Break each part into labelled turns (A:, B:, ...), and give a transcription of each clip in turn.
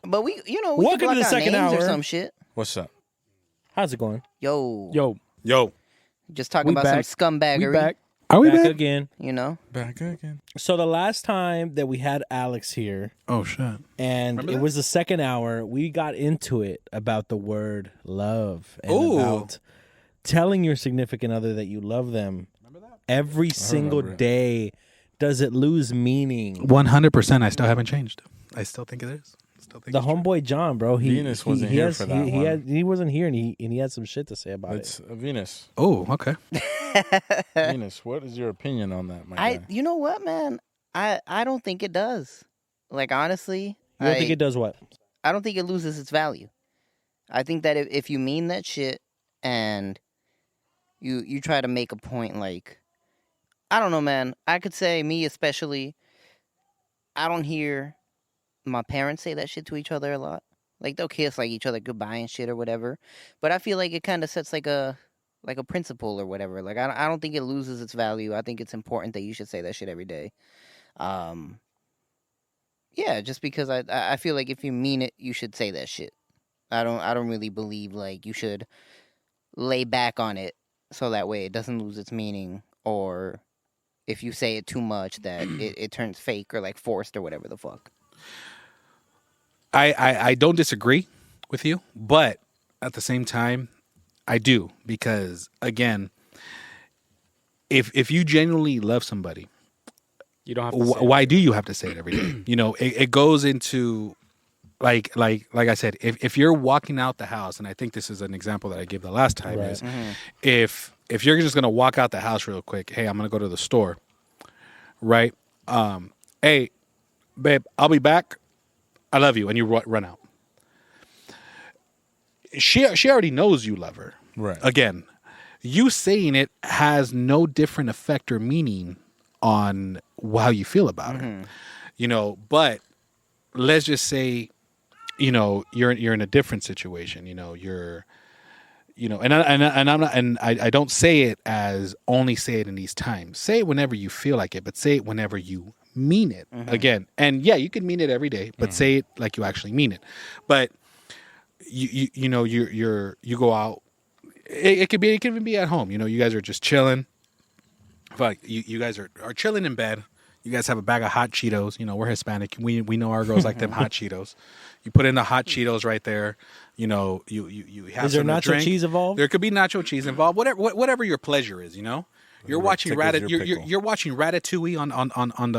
A: But we
B: Welcome
A: can block
B: to the
A: out
B: second
A: names
B: hour.
A: or some shit.
C: What's up?
B: How's it going?
A: Yo. Just talking
B: We
A: about
B: back.
A: some scumbaggery.
B: We back.
D: Are we
B: back
D: back?
B: again.
C: Back again.
B: So the last time that we had Alex here,
D: Oh shit!
B: and
D: Remember
B: it
D: that?
B: was the second hour, we got into it about the word love and
D: Ooh.
B: about telling your significant other that you love them every single
C: remember it.
B: day. Does it lose meaning?
D: 100%. I still haven't changed. I still think it is. Still think
B: The
D: it's true.
B: homeboy John, bro.
C: Venus wasn't here for that one.
B: He wasn't here, and he had some shit to say about
C: It's Venus.
D: Oh, okay.
C: Venus, what is your opinion on that, my guy?
A: You know what, man? I don't think it does. Like, honestly,
B: You don't think it does what?
A: I don't think it loses its value. I think that if you mean that shit and you try to make a point, like, I don't know, man. I could say, me especially, I don't hear my parents say that shit to each other a lot. Like, they'll kiss like each other goodbye and shit or whatever. But I feel like it kind of sets like a principle or whatever. Like, I don't think it loses its value. I think it's important that you should say that shit every day. Yeah, just because I feel like if you mean it, you should say that shit. I don't really believe like you should lay back on it so that way it doesn't lose its meaning, or if you say it too much that it turns fake or like forced or whatever the fuck.
D: I don't disagree with you, but at the same time, I do, because again, if you genuinely love somebody,
E: You don't have to say
D: why do you have to say it every day? You know, it goes into like I said, if you're walking out the house, and I think this is an example that I gave the last time,
B: Right.
D: is if you're just gonna walk out the house real quick, hey, I'm gonna go to the store, right? Hey, babe, I'll be back. I love you, and you run out. She already knows you love her.
C: Right.
D: Again, you saying it has no different effect or meaning on how you feel about her. You know, but let's just say, you know, you're in a different situation. You know, I don't say it as only say it in these times. Say it whenever you feel like it, but say it whenever you mean it. Again, and yeah, you can mean it every day, but say it like you actually mean it. But you go out. It could even be at home. You know, you guys are just chilling. Like you guys are chilling in bed. You guys have a bag of hot Cheetos. You know, we're Hispanic. We know our girls like them hot Cheetos. You put in the hot Cheetos right there. You know, you have.
B: Is there
D: some to
B: nacho
D: drink.
B: cheese involved?
D: There could be nacho cheese involved. Whatever your pleasure is. You know, you're watching
C: tickles your pickle.
D: you're watching Ratatouille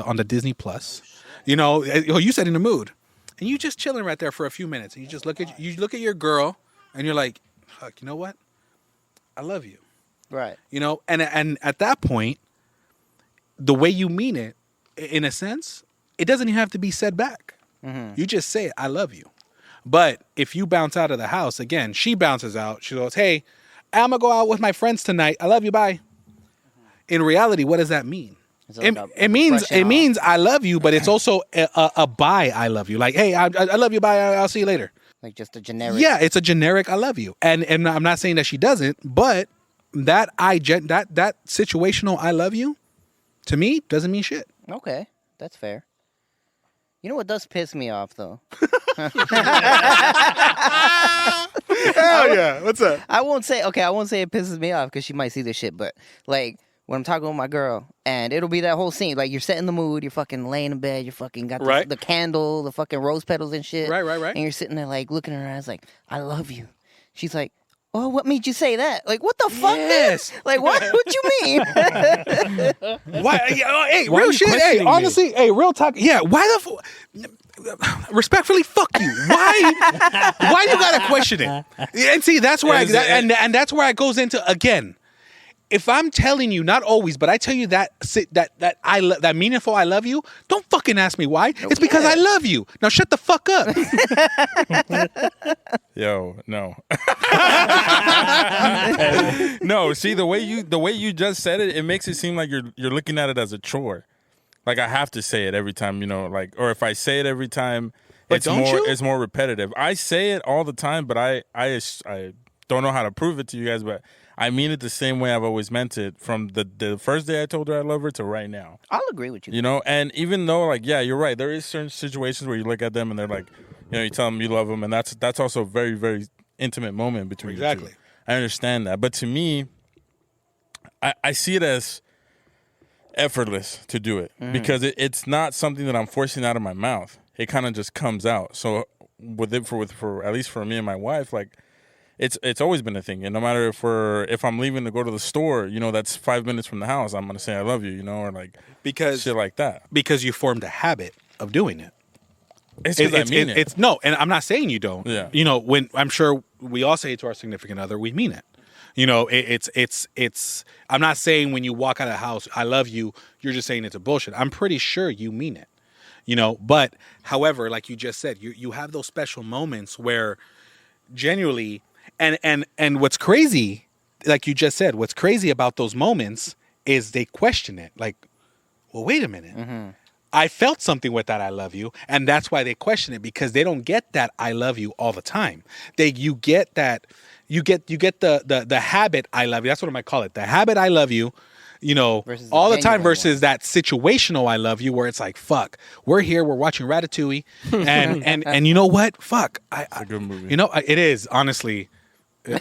D: on the Disney Plus. You know, you said in the mood, and you just chilling right there for a few minutes, and you just look at your girl, and you're like, fuck, you know what? I love you.
A: Right.
D: You know, and at that point, the way you mean it, in a sense, it doesn't even have to be said back. You just say, I love you. But if you bounce out of the house, again, she bounces out. She goes, hey, I'm going to go out with my friends tonight. I love you. Bye. In reality, what does that mean? It means I love you, but it's also a bye, I love you. Like, hey, I love you. Bye. I'll see you later.
A: Like just a generic.
D: Yeah, it's a generic I love you. And I'm not saying that she doesn't, but that situational I love you, to me, doesn't mean shit.
A: Okay, that's fair. You know what does piss me off though?
D: Hell yeah. What's up?
A: I won't say it pisses me off because she might see this shit, but like when I'm talking with my girl and it'll be that whole scene, like you're setting the mood, you're fucking laying in bed, you're fucking got
D: Right.
A: the candle, the fucking rose petals and shit.
D: Right.
A: And you're sitting there like looking in her eyes like, I love you. She's like, oh, what made you say that? Like, what the fuck,
D: Yes.
A: man? Like, what you mean?
D: Why? Hey,
B: Why are
D: real
B: you
D: shit. Hey,
B: questioning me?
D: honestly, hey, real talk. Yeah, why respectfully, fuck you. Why you gotta question it? And see, that's where and that's where it goes into again. If I'm telling you, not always, but I tell you that that meaningful I love you, don't fucking ask me why. It's because I love you. Now shut the fuck up.
C: Yo, no. No, see the way you just said it, it makes it seem like you're looking at it as a chore. Like I have to say it every time, you know, like, or if I say it every time,
D: But
C: it's more repetitive. I say it all the time, but I don't know how to prove it to you guys, but I mean it the same way I've always meant it from the first day I told her I love her to right now.
A: I'll agree with you.
C: You know, and even though, like, yeah, you're right. There is certain situations where you look at them and they're like, You know, you tell them you love them, and that's also a very, very intimate moment between you two.
D: Exactly.
C: I understand that, but to me, I see it as effortless to do it because it's not something that I'm forcing out of my mouth. It kind of just comes out. So with at least for me and my wife, like it's always been a thing. And no matter if I'm leaving to go to the store, you know, that's 5 minutes from the house, I'm gonna say I love you, you know, or like
D: Because
C: shit like that.
D: Because you formed a habit of doing it.
C: It's because I mean it.
D: It's no, and I'm not saying you don't.
C: Yeah.
D: You know, when I'm sure we all say it to our significant other, we mean it. You know, it's. I'm not saying when you walk out of the house, I love you. You're just saying it's a bullshit. I'm pretty sure you mean it. You know, but however, like you just said, you have those special moments where genuinely, and what's crazy, like you just said, what's crazy about those moments is they question it. Like, well, wait a minute. I felt something with that I love you, and that's why they question it, because they don't get that I love you all the time. You get the habit I love you. That's what I might call it. The habit I love you, you know,
A: Versus
D: all
A: the
D: the time
A: genuine
D: versus
A: one.
D: that situational I love you where it's like, fuck, we're here, we're watching Ratatouille, and you know what? Fuck.
C: It's a good movie.
D: You know, it is, honestly.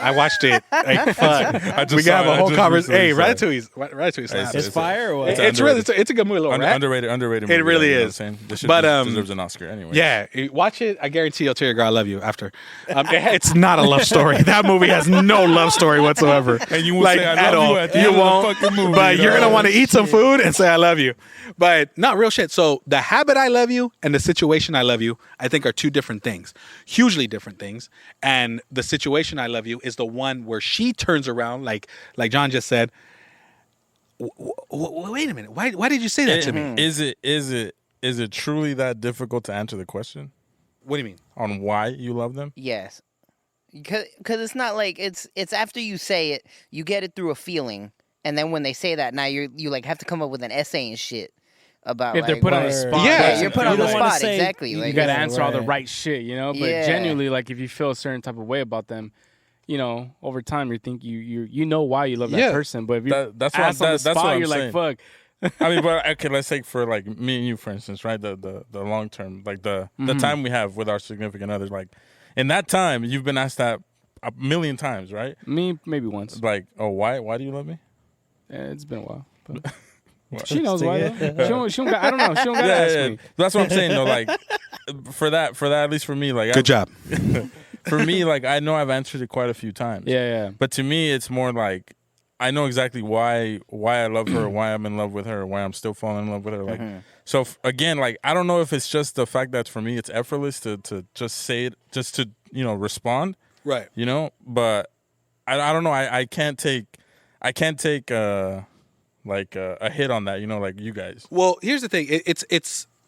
D: I watched it. Like, fuck.
C: I just
D: We
C: saw
D: can have
C: it.
D: a
C: I
D: whole
C: just
D: conversation. Hey,
C: recently saw it.
D: Ratatouille slaps.
B: It's fire or what?
D: It's really it's a good movie, little rat.
C: Underrated movie.
D: It really
C: you know what I'm
D: is.
C: saying? This shit
D: But,
C: deserves an Oscar anyway.
D: Yeah, watch it. I guarantee you'll tell your girl I love you after. It's not a love story. That movie has no love story whatsoever.
C: And you will say I love you at the
D: You
C: end of the
D: won't.
C: fucking movie,
D: But
C: you
D: you're
C: know?
D: gonna want to eat some food and say I love you. But not real shit. So the habit I love you and the situation I love you, I think are two different things, hugely different things. And the situation I love you is the one where she turns around, like John just said. Wait a minute. Why did you say that to me?
C: Is it truly that difficult to answer the question
D: What do you mean?
C: on why you love them?
A: Yes, because it's not like it's after you say it, you get it through a feeling, and then when they say that, now you like have to come up with an essay and shit about
E: If they're
A: like,
E: put on the
A: what-
E: spot.
D: Yeah,
A: you're put
B: You
A: on the
B: don't wanna
A: spot
B: say-
A: exactly.
B: you
E: You
A: Like,
E: got to
B: Yeah,
E: answer all the
B: right.
E: right shit, you know. But
A: Yeah.
E: genuinely, like if you feel a certain type of way about them, you know, over time you know why you love that
D: Yeah.
E: person. But if you
C: That's
E: ask
C: what
E: on the
C: that's what
E: spot,
C: I'm
E: you're
C: saying.
E: like, fuck.
C: I mean, but okay, let's take for like me and you, for instance, right? The long term, like the time we have with our significant others. Like in that time, you've been asked that a million times, right?
E: Me, maybe once.
C: Like, oh, why do you love me?
E: Yeah, it's been a while. But
C: Well,
E: she knows why. Though. She don't got, I don't know. She don't got to ask me.
C: That's what I'm saying though. Like for that, at least for me, like
D: Good job.
C: For me, like I know I've answered it quite a few times.
E: Yeah.
C: But to me, it's more like I know exactly why I love her, why I'm in love with her, why I'm still falling in love with her. Like, so again, like I don't know if it's just the fact that for me it's effortless to just say it, just to respond,
D: Right.
C: But I don't know. I can't take like a hit on that, like you guys.
D: Well, here's the thing.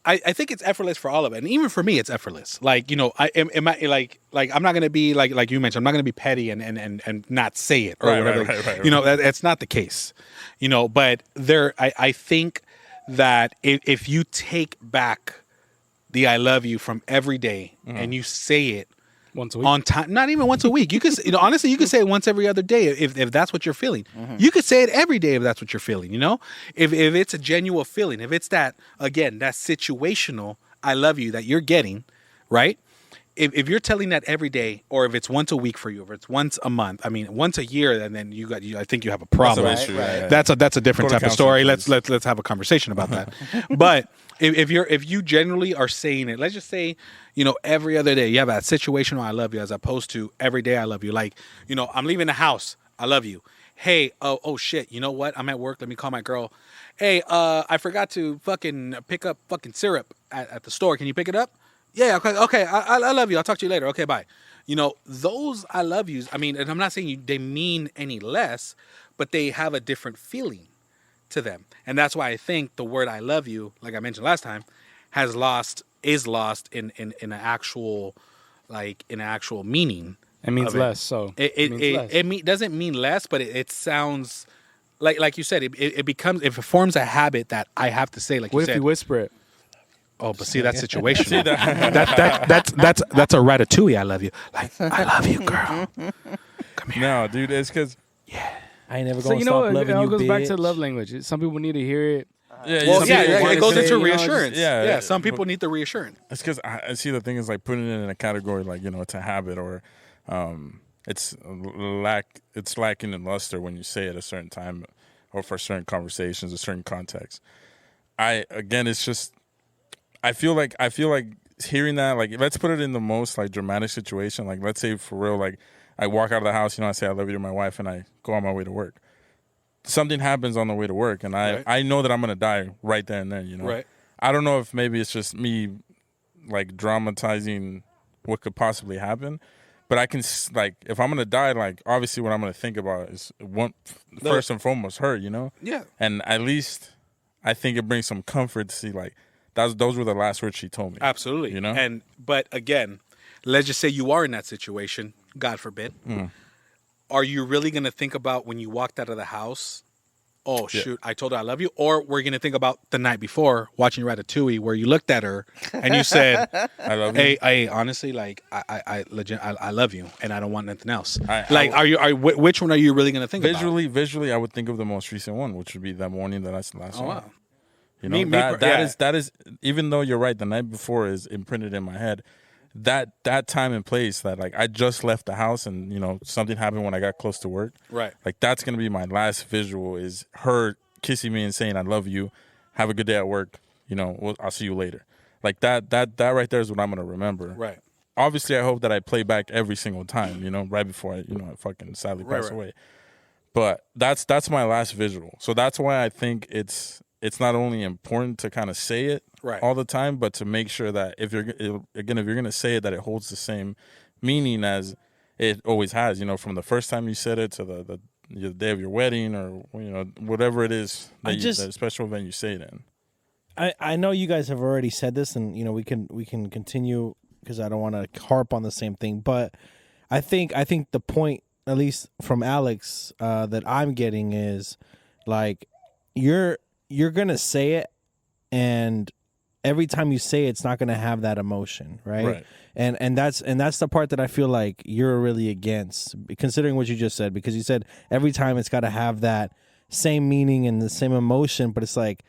D: I think it's effortless for all of it, and even for me, it's effortless. Like I am I like I'm not gonna be like you mentioned. I'm not gonna be petty and not say it or
C: Right,
D: whatever.
C: right.
D: That's not the case. But I think that if you take back the I love you from every day and you say it
E: Once a week.
D: on time, not even once a week. You could, honestly, you could say it once every other day if that's what you're feeling. You could say it every day if that's what you're feeling. If it's a genuine feeling, if it's that again, that situational I love you that you're getting, right? If you're telling that every day, or if it's once a week for you, or it's once a month, I mean, once a year, and then I think you have a problem.
C: That's an issue,
A: Right,
C: yeah, yeah.
D: That's a different
C: Go to
D: type of story.
C: counseling,
D: Let's have a conversation about that. But if you generally are saying it, let's just say, every other day you have that situational I love you as opposed to every day I love you. Like, I'm leaving the house, I love you. Hey, oh shit, you know what? I'm at work. Let me call my girl. Hey, I forgot to fucking pick up fucking syrup at the store. Can you pick it up? Yeah, okay. I love you. I'll talk to you later. Okay, bye. Those I love yous. I mean, and I'm not saying they mean any less, but they have a different feeling to them, and that's why I think the word I love you, like I mentioned last time, is lost in an actual meaning.
E: It means
D: of it.
E: less. So it means less.
D: It doesn't mean less, but it sounds like you said. It forms a habit that I have to say. Like
E: What
D: you
E: if
D: said.
E: you whisper it?
D: Oh, but see, that's situational. That's a Ratatouille. I love you. Like, I love you, girl. Come here.
C: No, dude, it's because
B: I ain't never
E: So
B: gonna
E: you know
B: stop
E: what?
B: loving
E: It all
B: you,
E: goes back to
B: bitch.
E: love language. Some people need to hear it
D: Well,
C: some
D: yeah,
C: people want
D: it
C: to
D: goes
C: say,
D: into
C: you know,
D: reassurance.
C: just-
D: Yeah, some people need the reassurance.
C: It's because I see the thing is like putting it in a category like, you know, it's a habit or it's lacking in luster when you say it at a certain time or for certain conversations, a certain context. It's just I feel like hearing that, like, let's put it in the most like dramatic situation. Like, let's say for real, like I walk out of the house, you know, I say I love you to my wife, and I go on my way to work. Something happens on the way to work, and I know that I'm gonna die right there and then. You know,
D: Right.
C: I don't know if maybe it's just me, like dramatizing what could possibly happen, but I can like if I'm gonna die, like obviously what I'm gonna think about is first and foremost her. You know.
D: Yeah.
C: And at least I think it brings some comfort to see like those were the last words she told me.
D: Absolutely.
C: You know.
D: But again, let's just say you are in that situation. God forbid. Are you really going to think about when you walked out of the house, oh, shoot, I told her I love you? Or we're going to think about the night before watching Ratatouille where you looked at her and you said,
C: I love you.
D: hey, honestly, like, I legit, I love you and I don't want nothing else. Which one are you really going to think about?
C: Visually, I would think of the most recent one, which would be that morning that I last saw.
D: Oh,
C: her.
D: wow.
C: You know, that is even though you're right, the night before is imprinted in my head. That time and place that like I just left the house and you know something happened when I got close to work.
D: Right.
C: Like that's gonna be my last visual is her kissing me and saying I love you, have a good day at work. You know, I'll see you later. Like that right there is what I'm gonna remember.
D: Right.
C: Obviously, I hope that I play back every single time. You know, right before I fucking sadly pass away. But that's my last visual. So that's why I think it's not only important to kind of say it all the time, but to make sure that if you're going to say it, that it holds the same meaning as it always has. You know, from the first time you said it to the day of your wedding, or you know whatever it is that the special event you say it in.
B: I know you guys have already said this, and you know we can continue because I don't want to harp on the same thing, but I think the point, at least from Alex, that I'm getting is like you're gonna say it, and every time you say it, it's not gonna have that emotion, right? And that's the part that I feel like you're really against, considering what you just said, because you said every time it's got to have that same meaning and the same emotion, but it's like,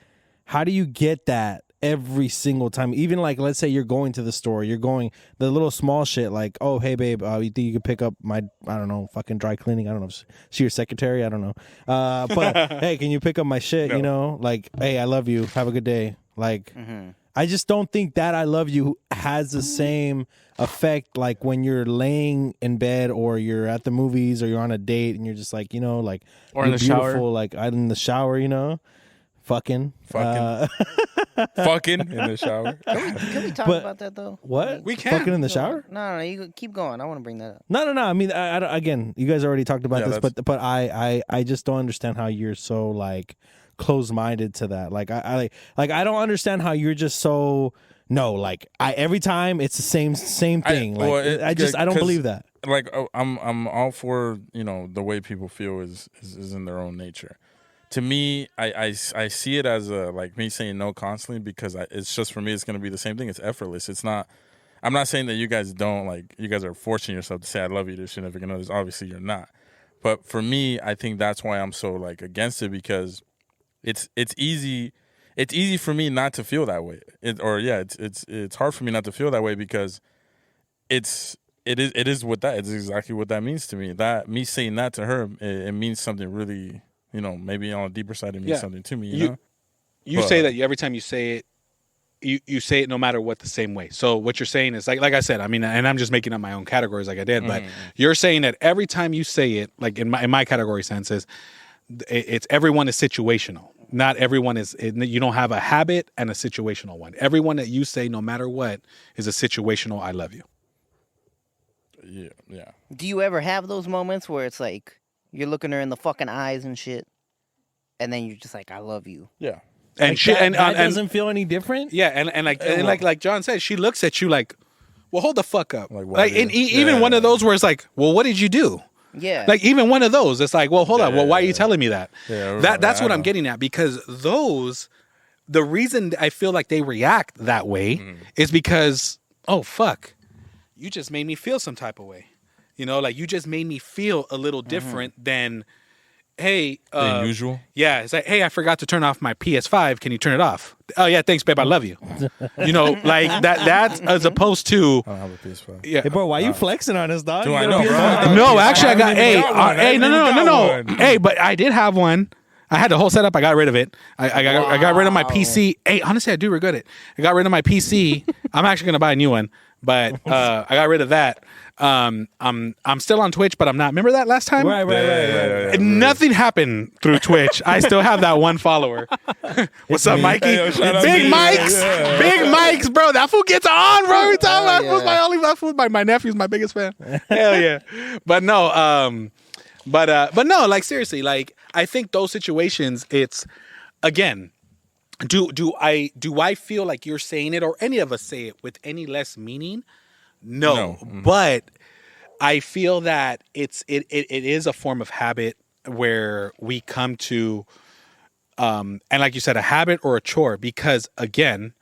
B: how do you get that every single time? Even like, let's say you're going to the store, you're going the little small shit like, oh, hey babe, you think you could pick up my, I don't know, fucking dry cleaning? I don't know, is she your secretary? I don't know. But hey, can you pick up my shit? No. You know, like, hey, I love you. Have a good day. Like, I just don't think that I love you has the same effect like when you're laying in bed or you're at the movies or you're on a date and you're just like, you know, like,
E: or in the shower,
B: like I'm in the shower, you know, fucking
C: fucking in the shower.
A: Can we talk about that though?
B: What?
D: We can.
B: Fucking in the shower?
A: No, you keep going. I want to bring that up.
B: No. I mean, I again, you guys already talked about this, but I just don't understand how you're so like closed-minded to that. Like I don't understand how you're just so like every time it's the same thing. I don't believe that.
C: Like I'm all for, you know, the way people feel is in their own nature. To me, I see it as like me saying no constantly because it's just, for me, it's going to be the same thing. It's effortless. It's not. I'm not saying that you guys don't, like, you guys are forcing yourself to say I love you to significant others. Obviously, you're not. But for me, I think that's why I'm so like against it, because it's easy. It's easy for me not to feel that way. It's hard for me not to feel that way because it is what that. It's exactly what that means to me. That me saying that to her, it means something really. You know, maybe on a deeper side, it means something to me. You know?
D: You say that every time you say it, you say it no matter what, the same way. So what you're saying is like I said, I mean, and I'm just making up my own categories like I did, but you're saying that every time you say it, like in my category sense, is it's everyone is situational. Not everyone is. You don't have a habit and a situational one. Everyone that you say, no matter what, is a situational I love you.
C: Yeah.
A: Do you ever have those moments where it's like you're looking her in the fucking eyes and shit, and then you're just like, I love you?
C: Yeah.
B: And like that doesn't feel any different.
D: Yeah, and like John said, she looks at you like, well, hold the fuck up. Like even one of those where it's like, well, what did you do?
A: Yeah.
D: Like even one of those, it's like, well, hold on. Well, why are you telling me that?
C: Yeah,
D: that's what I'm getting at, because the reason I feel like they react that way is because, oh fuck, you just made me feel some type of way. You know, like you just made me feel a little different than hey,
C: The usual.
D: yeah, it's like, hey, I forgot to turn off my PS5. Can you turn it off? Oh yeah, thanks, babe. I love you. You know, like that. That's as opposed to
C: I don't have a PS5.
D: yeah.
B: Hey, bro, why you flexing on us, dog?
C: Dude,
B: You
C: I
B: got a
C: know,
B: PS5?
C: bro.
D: No, actually, I got.
C: haven't even got one. I
D: Hey,
C: haven't
D: no,
C: even got
D: no.
C: one.
D: Hey, but I did have one. I had the whole setup. I got rid of it. I got rid of my PC. Hey, honestly, I do regret it. I got rid of my PC. I'm actually gonna buy a new one, but I got rid of that. I'm still on Twitch, but I'm not. Remember that last time?
B: Right.
D: Nothing happened through Twitch. I still have that one follower. What's up, Mikey?
C: Hey, yo, shout out
D: Big
C: to
D: Mike's,
C: you. Yeah.
D: Big Mike's, bro. That fool gets on, bro. Every time that
A: yeah.
D: fool's my only. That fool's my nephew's my biggest fan. Hell yeah. But no, but no, like seriously, like I think those situations, it's again. Do I feel like you're saying it or any of us say it with any less meaning? No. But I feel that it is a form of habit where we come to and like you said, a habit or a chore, because again,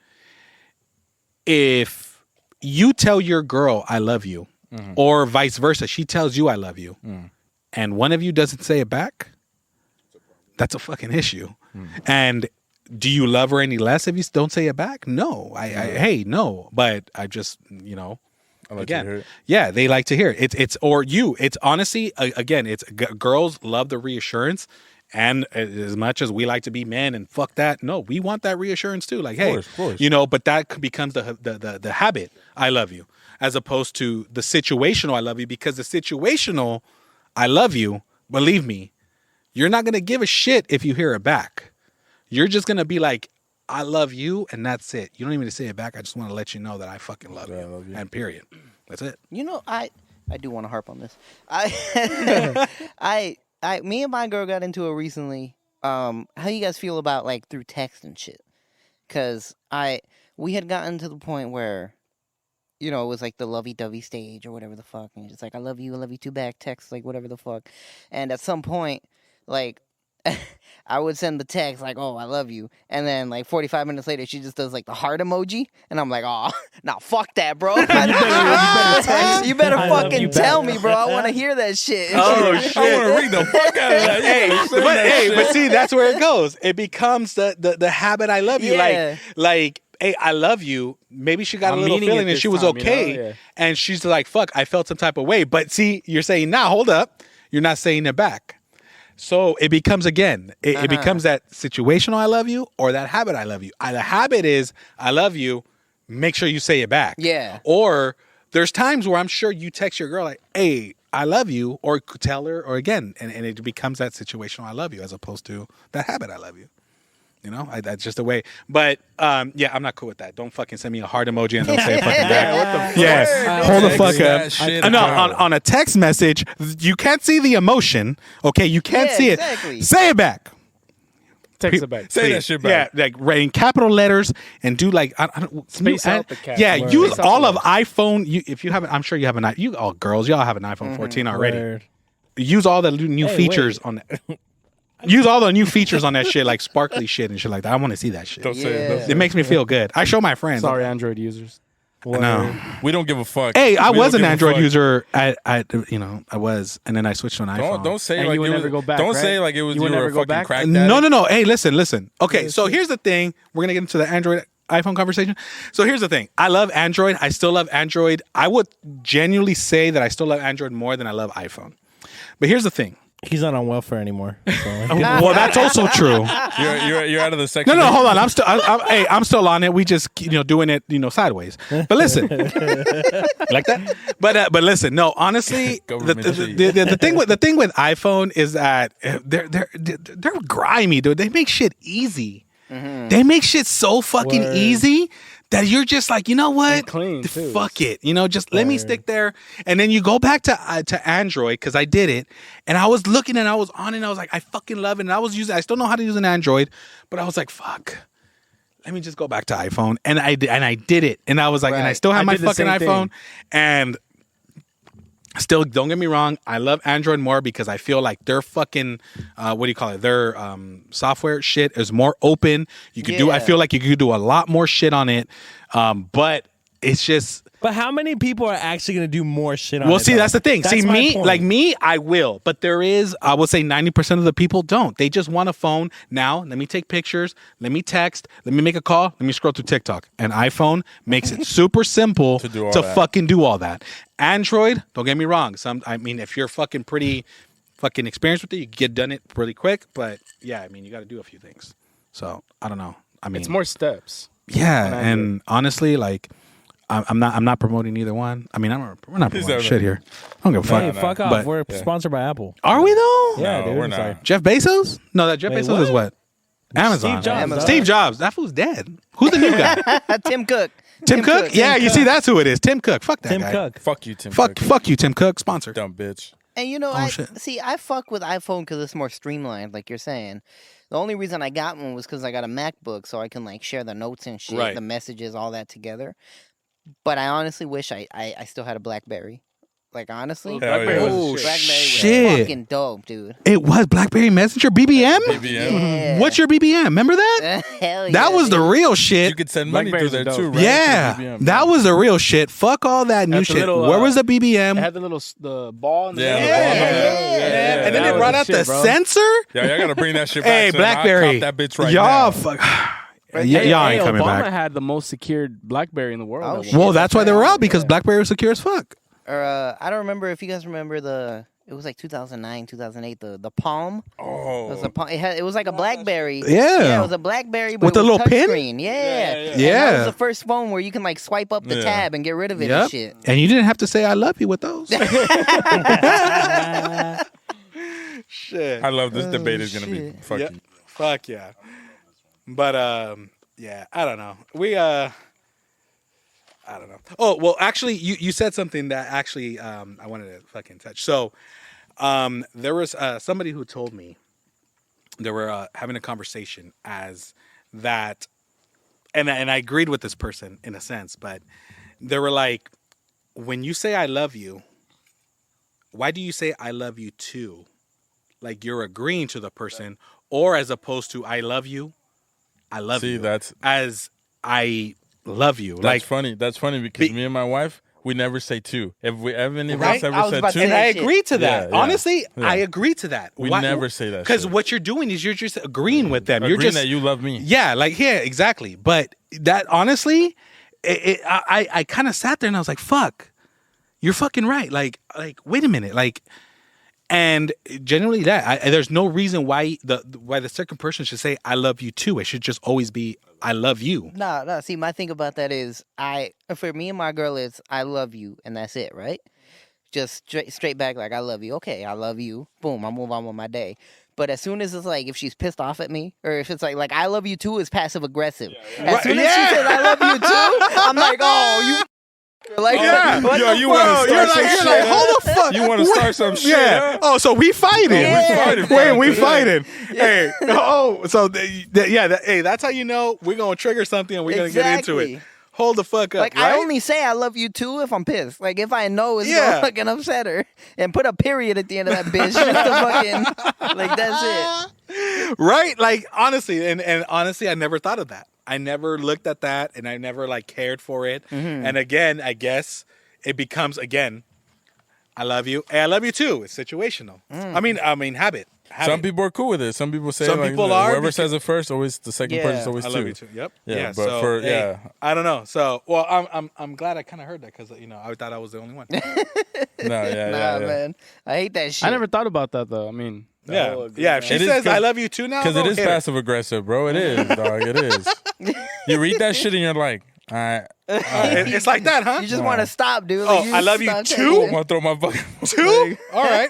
D: if you tell your girl I love you, or vice versa, she tells you I love you, and one of you doesn't say it back, that's a fucking issue. And do you love her any less if you don't say it back? No. Hey, no. But I just, you know,
C: I like to hear it.
D: yeah, they like to hear it. It's or you. It's honestly, again, it's girls love the reassurance. And as much as we like to be men and fuck that, no, we want that reassurance too. Like, hey,
C: Of course.
D: you know, but that becomes the habit, I love you, as opposed to the situational I love you, because the situational I love you, believe me, you're not going to give a shit if you hear it back. You're just going to be like, I love you, and that's it. You don't even need to say it back. I just want to let you know that I fucking love you.
C: I love you.
D: And period. That's it.
A: You know, I do want to harp on this. Me and my girl got into it recently. How you guys feel about like through text and shit? Because we had gotten to the point where, you know, it was like the lovey-dovey stage or whatever the fuck, and it's like I love you too back, text, like whatever the fuck. And at some point, like I would send the text like, oh, I love you, and then like 45 minutes later she just does like the heart emoji, and I'm like, oh, nah, fuck that, bro. You better
B: I love
A: fucking
B: you
A: tell
B: back.
A: me, bro. I want to hear that shit.
D: Oh, shit.
C: I want to read the fuck out of that.
D: But see, that's where it goes. It becomes the habit I love you.
A: Yeah.
D: Like, hey, I love you. Maybe she got
E: I'm
D: a little
E: meaning it
D: feeling and
E: this
D: she was
E: time, you know?
D: okay.
E: Yeah.
D: And she's like, fuck, I felt some type of way. But see, you're saying, now, hold up. You're not saying it back. So it becomes, again, it becomes that situational I love you or that habit I love you. The habit is I love you. Make sure you say it back.
A: Yeah.
D: Or there's times where I'm sure you text your girl like, hey, I love you, or tell her, or again, and it becomes that situational I love you as opposed to that habit I love you. You know, that's just the way. But yeah, I'm not cool with that. Don't fucking send me a heart emoji and don't say it fucking back.
E: What the fuck?
D: Yeah, hold the
C: Text
D: fuck
C: that
D: up.
C: shit
D: No,
C: out.
D: on a text message, you can't see the emotion. Okay, you can't
A: Yeah,
D: see
A: exactly.
D: it. Say it back.
E: Text it back.
C: Say that shit back.
D: Yeah, like write in capital letters and do like I don't
E: Space out the cap.
D: Yeah,
E: Word.
D: use
E: Space out
D: all
E: the
D: of
E: word.
D: iPhone. If you haven't, I'm sure you have an you all girls, y'all have an iPhone 14 already.
B: Word.
D: Use all the new
B: Hey,
D: features
B: wait.
D: on that. Use all the new features on that shit, like sparkly shit and shit like that. I want to see that shit.
C: Don't say it.
A: Yeah.
C: Don't say
D: It makes me feel good. I show my friends.
E: Sorry, Android users.
D: No.
C: it. We don't give a fuck.
D: Hey, I
C: We
D: was
C: don't
D: an
C: give a
D: Android
C: fuck.
D: user. I was, and then I switched to an iPhone.
C: Don't say
E: And
C: like
E: you would
C: it
E: never
C: was,
E: go back,
C: Don't
E: right?
C: say like it was
E: You
C: you,
E: would
C: were
E: never
C: a
E: go
C: fucking
E: back?
C: crack
D: No. Hey, listen. Okay, so here's the thing. We're gonna get into the Android iPhone conversation. So here's the thing. I love Android. I still love Android. I would genuinely say that I still love Android more than I love iPhone. But here's the thing.
B: He's not on welfare anymore. So.
D: Well, that's also true.
C: You're out of the section.
D: No, hold on. I'm still on it. We just doing it sideways. But listen, like that. But listen. No, honestly,
C: Government
D: the thing with iPhone is that they're grimy, dude. They make shit easy. They make shit so fucking
B: Word.
D: easy that you're just like, you know what?
E: And clean, too.
D: Fuck it. Just let me stick there. And then you go back to Android, because I did it. And I was looking and I was on it and I was like, I fucking love it. And I still know how to use an Android, but I was like, fuck. Let me just go back to iPhone. And I did it. And I was like, and I
A: Right.
D: still have
E: I
D: my
E: did the
D: fucking
E: same
D: iPhone.
E: thing.
D: And still, don't get me wrong, I love Android more because I feel like their fucking their software shit is more open. You could do. I
A: Yeah.
D: feel like you could do a lot more shit on it. But it's just.
B: But how many people are actually going to do more shit on it?
D: Well, see,
B: though?
D: that's the thing.
B: That's
D: See,
B: my
D: me,
B: point.
D: like me, I will. But there is, I would say 90% of the people don't. They just want a phone. Now, let me take pictures. Let me text. Let me make a call. Let me scroll through TikTok. An iPhone makes it super simple
C: To do all
D: to
C: that.
D: fucking do all that. Android, don't get me wrong. I mean, if you're fucking pretty fucking experienced with it, you can get done it really quick. But yeah, I mean, you got to do a few things. So I don't know. I mean,
E: It's more steps.
D: yeah.
E: on
D: And honestly, like, I'm not promoting either one. I mean, we're not promoting shit here. I don't give a fuck.
B: Hey, fuck off.
D: But-
B: We're sponsored by Apple.
D: Are we though?
B: Yeah,
C: No,
B: dude.
C: we're
B: I'm
C: not.
B: sorry.
D: Jeff Bezos? No, that Jeff
B: Wait,
D: Bezos
B: what?
D: is what? Amazon.
B: Steve Jobs,
A: Amazon.
D: Steve Jobs. That fool's dead. Who's the new guy?
A: Tim Cook.
D: Tim Cook? Yeah, you see, that's who it is. Tim Cook. Fuck that
B: Tim
D: guy.
B: Cook.
C: Fuck you, Tim. Cook.
D: Fuck you, Tim Cook. Sponsor.
C: Dumb bitch.
A: And you know,
D: shit.
A: I fuck with iPhone because it's more streamlined, like you're saying. The only reason I got one was because I got a MacBook, so I can like share the notes and shit,
D: Right.
A: the messages, all that together. But I honestly wish I still had a BlackBerry. Like honestly,
E: Well,
C: BlackBerry was
D: Oh,
C: shit.
A: BlackBerry was
D: shit.
A: fucking dope, dude.
D: It was BlackBerry Messenger BBM?
C: BBM.
A: Yeah.
D: What's your BBM? Remember that?
A: Hell yeah,
D: That was the
A: dude.
D: real
C: You
D: shit.
C: could send money through
E: Blackberries
C: there
E: are dope.
C: too, right?
D: Yeah,
C: Through the BBM.
D: that was the real shit. Fuck all that new
E: That's a
D: shit.
E: little,
D: Where was the
E: It
D: BBM?
E: had the ball. In the
C: Yeah, the
E: middle.
C: ball in the
A: Yeah,
C: middle.
A: yeah,
C: Yeah,
D: And then
E: that
D: they
E: was
D: brought
E: the
D: out
E: shit,
D: the
E: bro.
D: sensor.
C: Yeah, y'all gotta bring that shit back.
D: Hey,
C: son. I'll
D: BlackBerry.
C: cop that bitch right
D: Y'all
C: now.
D: fuck.
E: Hey,
D: Y'all ain't coming
E: Obama
D: back.
E: had the most secured BlackBerry in the world.
A: Oh,
E: at
A: shit.
E: one
D: Well, that's why they were out because
A: Yeah.
D: BlackBerry was secure as fuck.
A: Or I don't remember if you guys remember it was like 2009, 2008. The Palm. It was
C: Oh,
A: a Palm. It was like a BlackBerry.
D: Yeah.
A: it was a BlackBerry, but
D: With
A: it
D: the
A: was
D: little pin?
A: touchscreen. Yeah,
C: yeah.
A: And that
D: Yeah.
A: was the first phone where you can like swipe up the
C: Yeah.
A: tab and get rid of it
D: Yep.
A: and shit.
D: And you didn't have to say "I love you" with those. Shit.
C: I love this debate. Is gonna be
A: shit.
C: fuck
D: Yep.
C: you.
D: Fuck yeah. But yeah, I don't know. I don't know. Oh, well, actually you said something that actually I wanted to fucking touch. So, there was somebody who told me they were having a conversation as that, and I agreed with this person in a sense, but they were like, when you say "I love you," why do you say "I love you too"? Like you're agreeing to the person, or as opposed to "I love you," I love
C: See,
D: you.
C: that's
D: As I love you.
C: that's
D: Like,
C: funny. That's funny because
D: Be-
C: me and my wife, we never say two. If we any of
A: Right?
C: us
A: I
C: ever
A: was
C: said
A: about to
C: two,
A: say
D: and
A: that
D: I
A: shit.
D: agree to that.
C: Yeah, yeah.
D: Honestly,
C: Yeah.
D: I agree to that.
C: we never say that.
D: Because
C: shit.
D: what you're doing is you're just agreeing with them. You're
C: Agreeing
D: just
C: that you love me.
D: yeah, like yeah, exactly. But that honestly, I kind of sat there and I was like, "Fuck, you're fucking right." Like wait a minute, like. And generally, there's no reason why the second person should say "I love you too." It should just always be "I love you."
A: No. See, my thing about that is, for me and my girl, it's I love you, and that's it, right? Just straight back, like I love you. Okay, I love you. Boom, I move on with my day. But as soon as it's like if she's pissed off at me, or if it's like I love you too is passive aggressive. As soon as she says I love you too, I'm like, oh, you. Like,
D: Yeah.
A: what
C: Yo,
A: the
C: you
A: fuck?
C: wanna
D: You're
C: start some
D: like,
C: shit?
D: you're like, hold the fuck.
C: You want to start some shit?
D: Yeah.
C: huh?
D: Oh, so we fighting.
A: Yeah.
C: fighting.
D: Wait, we
C: Yeah.
D: fighting. Hey. Oh, so hey, that's how you know we're gonna trigger something and we're gonna get into it.
A: Exactly.
D: Hold the fuck up.
A: Like
D: right?
A: I only say I love you too if I'm pissed. Like if I know it's
D: Yeah.
A: gonna fucking upset her, and put a period at the end of that bitch just to fucking like that's it.
D: Right? Like honestly, and honestly, I never thought of that. I never looked at that, and I never like cared for it. And again, I guess it becomes again, I love you. Hey, I love you too. It's situational. I mean, habit.
C: Some people are cool with it. Some people say
D: Some
C: like,
D: people are
C: whoever
D: because-
C: says it first, always the second
A: Yeah.
C: person's always
D: I
C: two.
D: love you too. Yep.
C: Yeah, but
D: so,
C: for-
D: hey,
C: yeah.
D: I don't know. So, well, I'm glad I kind of heard that because I thought I was the only one.
C: No, yeah,
A: Nah, man, I hate that shit.
E: I never thought about that though. I mean,
D: Yeah, yeah. If she
C: It is
D: says
C: good-
D: "I love you too" now,
C: Because it
D: go
C: is
D: hit her.
C: passive aggressive, bro. It is, dog. It is. You read that shit and you're like, all right,
D: It's like that, huh?
A: You just want to stop, dude.
D: Oh,
A: Like, you
D: I
A: just
D: love you
A: stop
D: too?
C: I'm gonna throw my fucking
D: Two? All right.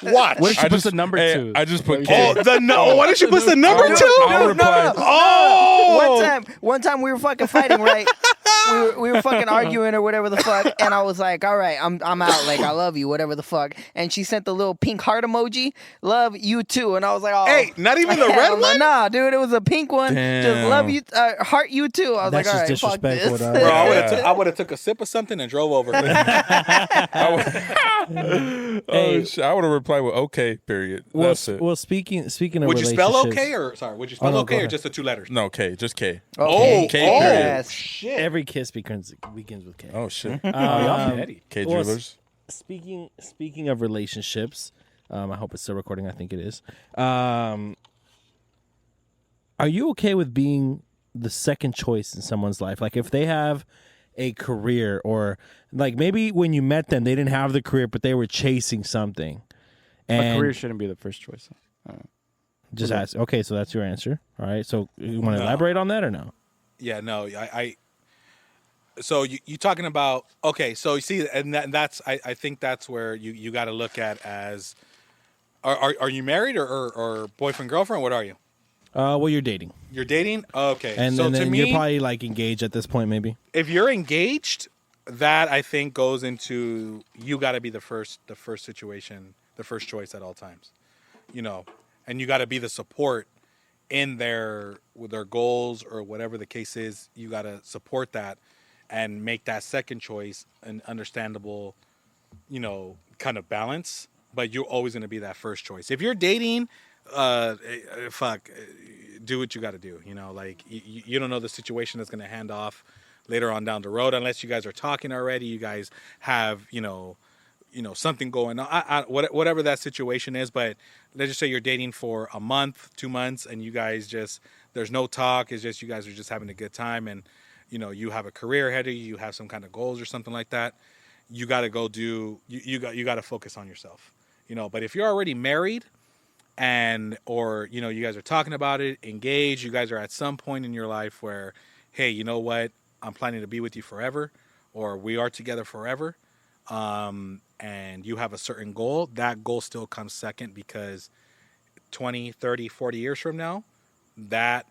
D: Watch.
E: what if she
C: I
E: puts
C: just-
E: the number
C: hey,
E: two?
C: I just put
D: Oh,
C: K.
D: the no. Why did you put the number
C: I'll-
D: two?
C: I'll reply.
D: Oh.
A: One time we were fucking fighting, right? we were fucking arguing or whatever the fuck, and I was like, all right, I'm out, like I love you, whatever the fuck. And she sent the little pink heart emoji, love you too, and I was like, oh,
D: Hey, not even the red
A: hell no.
D: one?
A: Nah, dude, it was a pink one. Just
C: Damn.
A: love you, heart you too. I was
B: That's
A: like, all
B: just
A: right, fuck this.
B: disrespectful, dog.
D: Bro,
C: Yeah.
D: I would have took a sip of something and drove over.
C: Oh shit! I would have replied with okay. Period.
B: Well,
C: That's it.
B: well, speaking of
D: Would you spell
B: relationships-
D: okay or sorry? Would you spell
B: no,
D: okay
B: go
D: or
B: ahead.
D: just the two letters?
C: No K, just K.
A: Okay.
C: K period.
A: Yes.
D: Shit.
B: every kiss begins with K.
C: Oh shit.
E: y'all petty.
C: K
B: well,
C: Jewelers.
B: Speaking of relationships, I hope it's still recording. I think it is. Are you okay with being the second choice in someone's life? Like if they have a career, or like maybe when you met them, they didn't have the career, but they were chasing something. And
E: A career shouldn't be the first choice.
B: just ask. Okay, so that's your answer. All right. So you want to elaborate on that or no?
D: Yeah, no, I so you talking about, okay, so you see, and that's I think that's where you got to look at as, are you married or boyfriend girlfriend? What are you?
B: Well, you're dating,
D: You're dating? Okay.
B: and,
D: so
B: and
D: to
B: then
D: me,
B: you're probably like engaged at this point, maybe.
D: if you're engaged, that I think goes into, you got to be the first situation, the first choice at all times, and you got to be the support in with their goals or whatever the case is. You got to support that and make that second choice an understandable, kind of balance. But you're always going to be that first choice. If you're dating, do what you got to do. Like you don't know the situation that's going to hand off later on down the road, unless you guys are talking already. You guys have, something going on, whatever that situation is. But let's just say you're dating for a month, 2 months, and you guys there's no talk. It's just you guys are just having a good time, and you have a career ahead of you. You have some kind of goals or something like that. You got to go do. You got to focus on yourself. But if you're already married, or you guys are talking about it, engaged, you guys are at some point in your life where, hey, you know what? I'm planning to be with you forever, or we are together forever. And you have a certain goal, that goal still comes second, because 20, 30, 40 years from now, that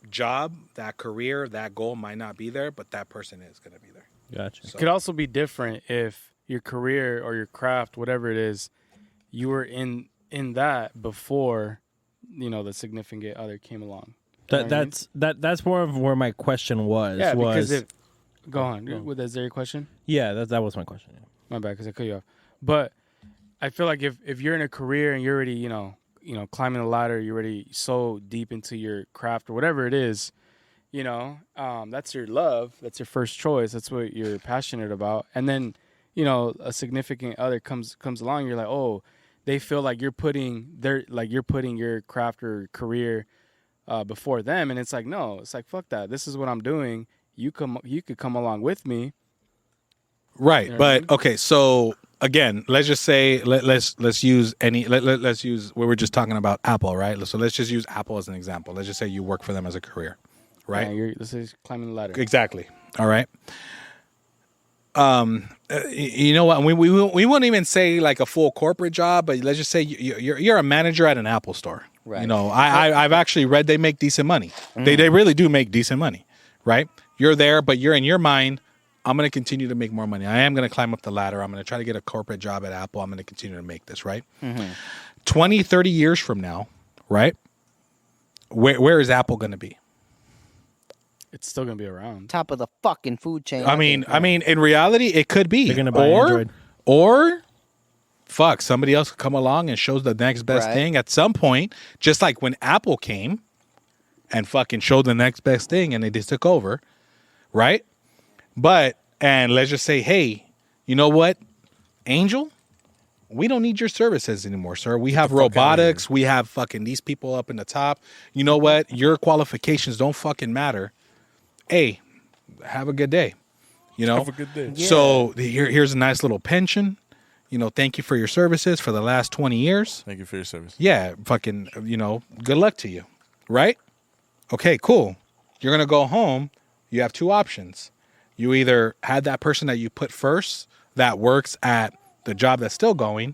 D: job, that career, that goal might not be there, but that person is going to be there.
B: Gotcha.
E: It could also be different if your career or your craft, whatever it is, you were in that before, the significant other came along.
B: That's more of where my question was.
E: Yeah, because go on. Is there your question?
B: Yeah, that was my question. Yeah.
E: My bad, because I cut you off. But I feel like if you're in a career and you're already, climbing the ladder, you're already so deep into your craft or whatever it is, that's your love, that's your first choice, that's what you're passionate about. And then, a significant other comes along, you're like, oh, they feel like you're putting your craft or career before them, and it's like, no, it's like, fuck that. This is what I'm doing. You could come along with me.
D: Right,
E: what I
D: but
E: mean?
D: okay, so again, let's just say let's use let's use, we were just talking about Apple, right? So let's just use Apple as an example. Let's just say you work for them as a career, right?
E: Yeah, this is climbing the ladder.
D: Exactly. All right. You know what? We wouldn't even say like a full corporate job, but let's just say you're a manager at an Apple store.
A: Right.
D: I've actually read they make decent money. They really do make decent money, right? You're there, but you're in your mind, I'm going to continue to make more money. I am going to climb up the ladder. I'm going to try to get a corporate job at Apple. I'm going to continue to make this, right? 20, 30 years from now, right? Where is Apple going to be?
E: It's still gonna be around.
A: Top of the fucking food chain.
D: I mean, in reality, it could be.
B: They're gonna buy Android.
D: Or fuck, somebody else could come along and shows the next best thing at some point, just like when Apple came and fucking showed the next best thing and they just took over, right? And let's just say, hey, you know what, Angel, we don't need your services anymore, sir. We have robotics. We have fucking these people up in the top. You know what? Your qualifications don't fucking matter. Hey, have a good day.
C: Have a good day.
A: Yeah.
D: So here's a nice little pension. Thank you for your services for the last 20 years.
C: Thank you for your service.
D: Yeah, fucking, good luck to you. Right? Okay, cool. You're going to go home. You have two options. You either had that person that you put first that works at the job that's still going,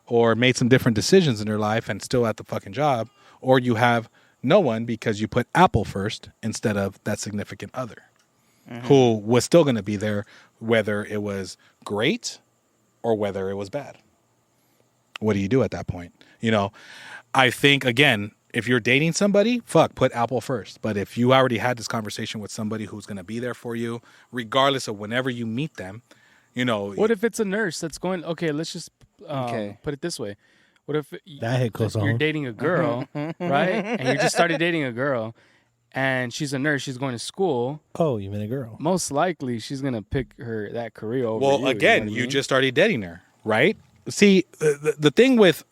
D: or made some different decisions in their life and still at the fucking job, or you have no one because you put Apple first instead of that significant other who was still going to be there, whether it was great or whether it was bad. What do you do at that point? I think, again, if you're dating somebody, put Apple first. But if you already had this conversation with somebody who's going to be there for you, regardless of whenever you meet them,
E: What if it's a nurse that's going? Okay, let's just put it this way. What if
B: That hit close
E: you're
B: home.
E: dating a girl, right? And you just started dating a girl, and she's a nurse, she's going to school.
B: Oh, you mean a girl?
E: Most likely, she's gonna pick that career over.
D: Well,
E: you,
D: again,
E: know what I
D: you
E: mean?
D: just started dating her, right? See, the thing with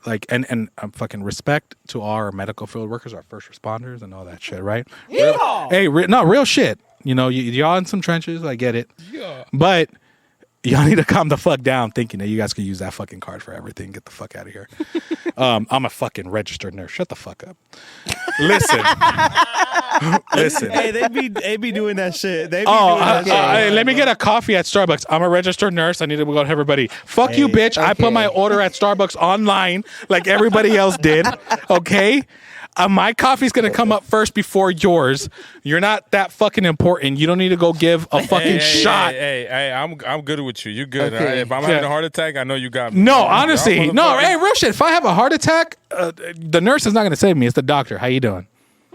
D: like and fucking respect to our medical field workers, our first responders, and all that shit, right?
B: Yeah.
D: Hey, no, real shit. You know, y'all in some trenches. I get it. Yeah. But y'all need to calm the fuck down, thinking that you guys could use that fucking card for everything. Get the fuck out of here. I'm a fucking registered nurse. Shut the fuck up. Listen. Listen.
B: Hey, they be doing that shit. They be
D: Oh,
B: doing that shit.
D: hey, let me get a coffee at Starbucks. I'm a registered nurse. I need to go to everybody. Fuck you, bitch. I put my order at Starbucks online like everybody else did. Okay? My coffee's going to come up first before yours. You're not that fucking important. You don't need to go give a fucking shot.
C: Hey, I'm good with you. You good.
A: Okay.
C: All right? If I'm having a heart attack, I know you got me.
D: No,
C: Y'all
D: honestly. No,
C: motherfuckers-
D: hey, real shit. If I have a heart attack, the nurse is not going to save me. It's the doctor. How you doing?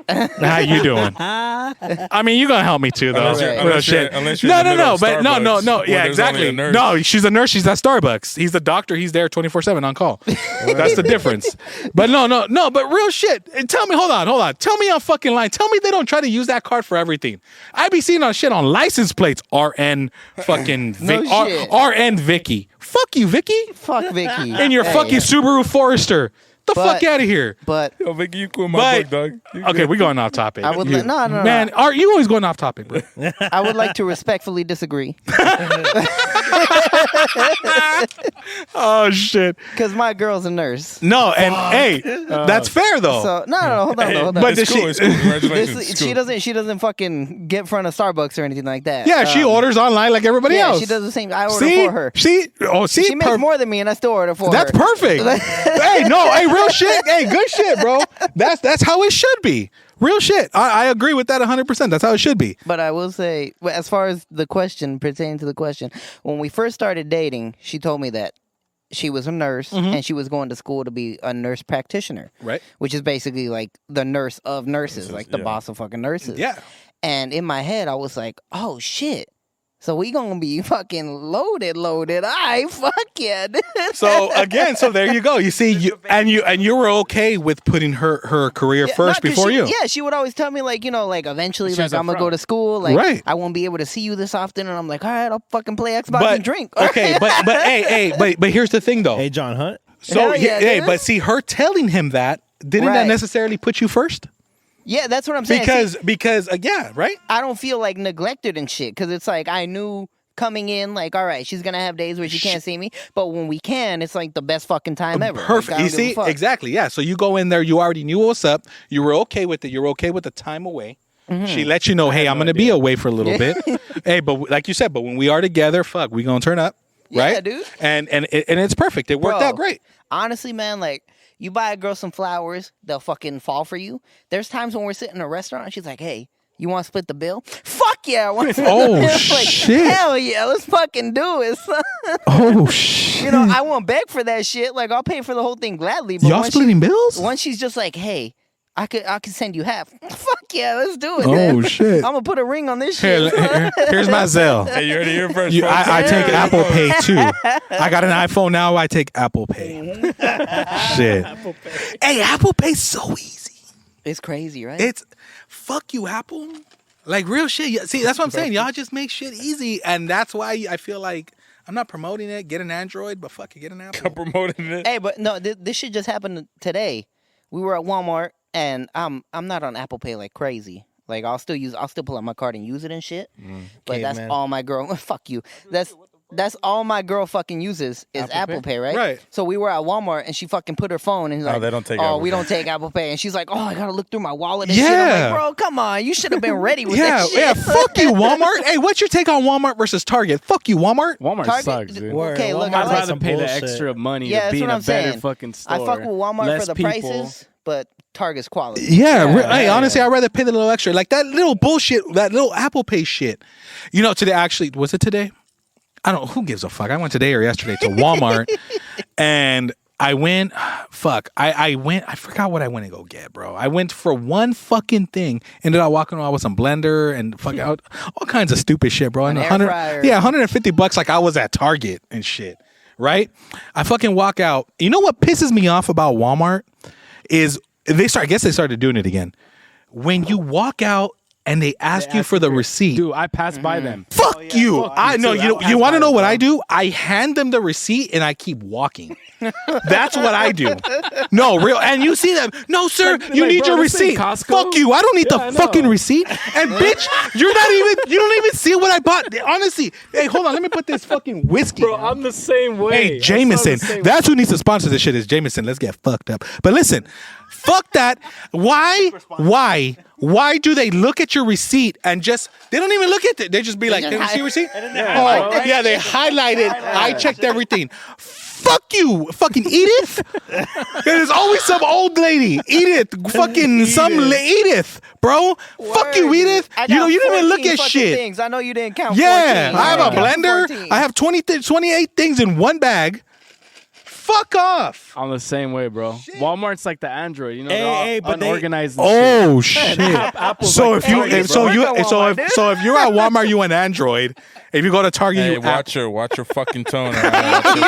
D: How you doing? I mean, you're gonna help me too, though.
C: Unless you're-
D: Real
C: unless you're-
D: shit.
C: unless you're in the middle of
D: but no.
C: Starbucks,
D: Yeah,
C: where there's
D: exactly.
C: only a nurse.
D: No, she's a nurse. She's at Starbucks. He's the doctor. He's there 24/7 on call. That's the difference. But no. But real shit. And tell me, hold on. Tell me I'm fucking lying. Tell me they don't try to use that card for everything. I be seeing on shit on license plates. RN fucking
A: No shit.
D: RN Vicky. Fuck you, Vicky.
A: Fuck Vicky.
D: And your
A: Hey,
D: fucking Subaru Forester. The
A: But-
D: fuck out of here.
A: But
C: Yo, Vicky, you cool in my
D: But
C: book, dog. You
D: okay,
C: good.
D: we're going off topic.
A: I would
D: You-
A: no.
D: Man, are you always going off topic, bro?
A: I would like to respectfully disagree
D: Oh shit.
A: because my girl's a nurse.
D: No, and hey, that's fair though.
A: So no, hold on.
D: But
C: It's
D: does
C: cool. It's cool. Congratulations.
A: This,
C: It's
A: she
C: cool.
A: doesn't fucking get in front of Starbucks or anything like that.
D: yeah, she orders online like everybody
A: Yeah,
D: else.
A: she does the same. I order
D: See,
A: for her.
D: see,
A: She makes more than me, and I still order for
D: That's
A: her.
D: perfect. Hey, no, hey, real shit. Hey, good shit, bro. That's how it should be. Real shit. I agree with that 100%. That's how it should be.
A: But I will say, well, as far as the question pertaining to the question, when we first started dating, she told me that she was a nurse and she was going to school to be a nurse practitioner,
D: Right.
A: which is basically like the nurse of nurses, like the
C: yeah.
A: boss of fucking nurses.
D: Yeah.
A: And in my head, I was like, oh shit. So we gonna be fucking loaded. I fuck yeah.
D: So again, so there you go. You see, you were okay with putting her career
A: Yeah,
D: first
A: no, 'cause
D: before
A: she,
D: you.
A: Yeah, she would always tell me like, like eventually
E: She
A: like
E: was
A: I'm gonna go
E: upfront.
A: to school, like
D: Right.
A: I won't be able to see you this often, and I'm like, all right, I'll fucking play Xbox
D: But
A: and drink.
D: okay, but hey, but here's the thing though.
B: Hey, John Hunt.
D: So
A: Hell yeah,
D: hey,
A: dude.
D: but see, her telling him that didn't that
A: Right.
D: necessarily put you first?
A: Yeah, that's what I'm saying. See,
D: Because yeah, right.
A: I don't feel like neglected and shit because it's like I knew coming in, like, all right, she's gonna have days where she can't see me, but when we can, it's like the best fucking time ever. Like,
D: Perfect.
A: I don't
D: You
A: give a
D: see,
A: fuck.
D: exactly. Yeah. So you go in there, you already knew what's up. You were okay with it. You were okay with the time away. She let you know, hey, I'm gonna be away for a little bit. Hey, but like you said, but when we are together, fuck, we gonna turn up,
A: Yeah,
D: right?
A: dude.
D: And it's perfect. It worked
A: Bro,
D: out great.
A: Honestly, man, like you buy a girl some flowers, they'll fucking fall for you. There's times when we're sitting in a restaurant and she's like, hey, you want to split the bill? Fuck yeah, I want to split
D: Oh,
A: the bill. Like,
D: shit.
A: Hell yeah, let's fucking do it, son.
D: Oh shit!
A: I won't beg for that shit. Like, I'll pay for the whole thing gladly. But
D: Y'all
A: once
D: splitting bills?
A: once she's just like, hey, I could send you half. Fuck yeah, let's do it.
D: Oh,
A: man.
D: shit.
A: I'm gonna put a ring on this
D: Here,
A: shit.
D: here's my Zelle.
C: Hey, you heard it here first.
D: You,
C: folks.
D: I take
A: Yeah.
D: Apple Pay too. I got an iPhone now. I take Apple Pay. Shit. Hey, Apple Pay's so easy.
A: It's crazy, right?
D: It's fuck you, Apple. Like real shit. Yeah, see, that's what I'm saying. Y'all just make shit easy, and that's why I feel like I'm not promoting it. Get an Android, but fuck it, get an Apple.
C: I'm promoting it.
A: Hey, but no, this shit just happened today. We were at Walmart, and I'm not on Apple Pay like crazy. Like I'll still pull out my card and use it and shit. But that's
B: Caveman.
A: all my girl. Fuck you. That's all my girl fucking uses is Apple Pay, right?
D: Right.
A: So we were at Walmart, and she fucking put her phone and like,
C: they don't take
A: oh,
C: Apple
A: we
C: Pay."
A: don't take Apple Pay, and she's like, oh, I gotta look through my wallet and shit. I'm
D: Yeah.
A: like, bro, come on, you should have been ready with
D: Yeah,
A: that shit.
D: yeah. Fuck you, Walmart. Hey, what's your take on Walmart versus Target? Fuck you, Walmart.
E: Walmart
A: Target-
E: sucks, dude.
B: Word,
A: Okay, look,
B: Walmart's
A: I
E: I'd
A: like
E: rather
B: some
E: pay the
B: bullshit.
E: extra money
A: Yeah,
E: to
A: that's
E: be
A: what
E: in a
A: I'm
E: better
A: saying.
E: fucking store.
A: I fuck with Walmart
E: Less
A: for the
E: people.
A: prices, but Target's quality.
D: Yeah, hey,
E: yeah.
D: honestly, I'd rather pay the little extra. Like that little bullshit, that little Apple Pay shit. Today actually, was it today? I don't who gives a fuck. I went today or yesterday to Walmart and I went, I went, I forgot what I went to go get, bro. I went for one fucking thing. Ended up walking around with some blender and fucking all kinds of stupid shit, bro. And
A: An air fryer.
D: yeah, $150 like I was at Target and shit. Right? I fucking walk out. You know what pisses me off about Walmart is I guess they started doing it again. when you walk out and they ask you for the receipt.
E: Dude, I pass by them.
D: Fuck you. I know.
E: too.
D: You want to know what I do? I hand them the receipt and I keep walking. That's what I do. No, real. And you see them. No, sir, you need
E: bro,
D: your
E: this ain't
D: receipt.
E: Costco.
D: Fuck you. I don't need
E: Yeah, I
D: the
E: know.
D: fucking receipt. And bitch, you don't even see what I bought. Honestly, hey, hold on. Let me put this fucking whiskey.
E: Bro,
D: down.
E: I'm the same way.
D: Hey, Jameson. That's who needs to sponsor this shit is Jameson. Let's get fucked up. But listen, fuck that. Why do they look at your receipt and just, they don't even look at it. They just be like,
A: just
D: did you see your receipt?
E: highlight-
D: Yeah, they highlighted. I checked everything. Fuck you, fucking Edith. There's always some old lady. Edith, fucking some Edith, bro. Fuck you, Edith.
A: I
D: You know,
A: got
D: you didn't even look
A: 14
D: at
A: fucking
D: shit.
A: Things. I know you didn't count.
D: Yeah,
A: 14.
D: I have a
A: You counted
D: blender.
A: 14.
D: I have 28 things in one bag. Fuck off.
E: I'm the same way, bro. Walmart's like the Android, you know,
B: Hey,
E: they're all
B: hey, but they-
E: unorganized and shit.
D: Oh shit!
E: Apple's
D: So
E: like
D: if you
E: Target,
D: if
E: bro.
D: so you
A: Work at
D: so
A: Walmart,
D: if
A: dude.
D: so if you're at Walmart, you an Android. If you go to Target,
C: Hey,
D: you
C: watch your fucking tone. Watch your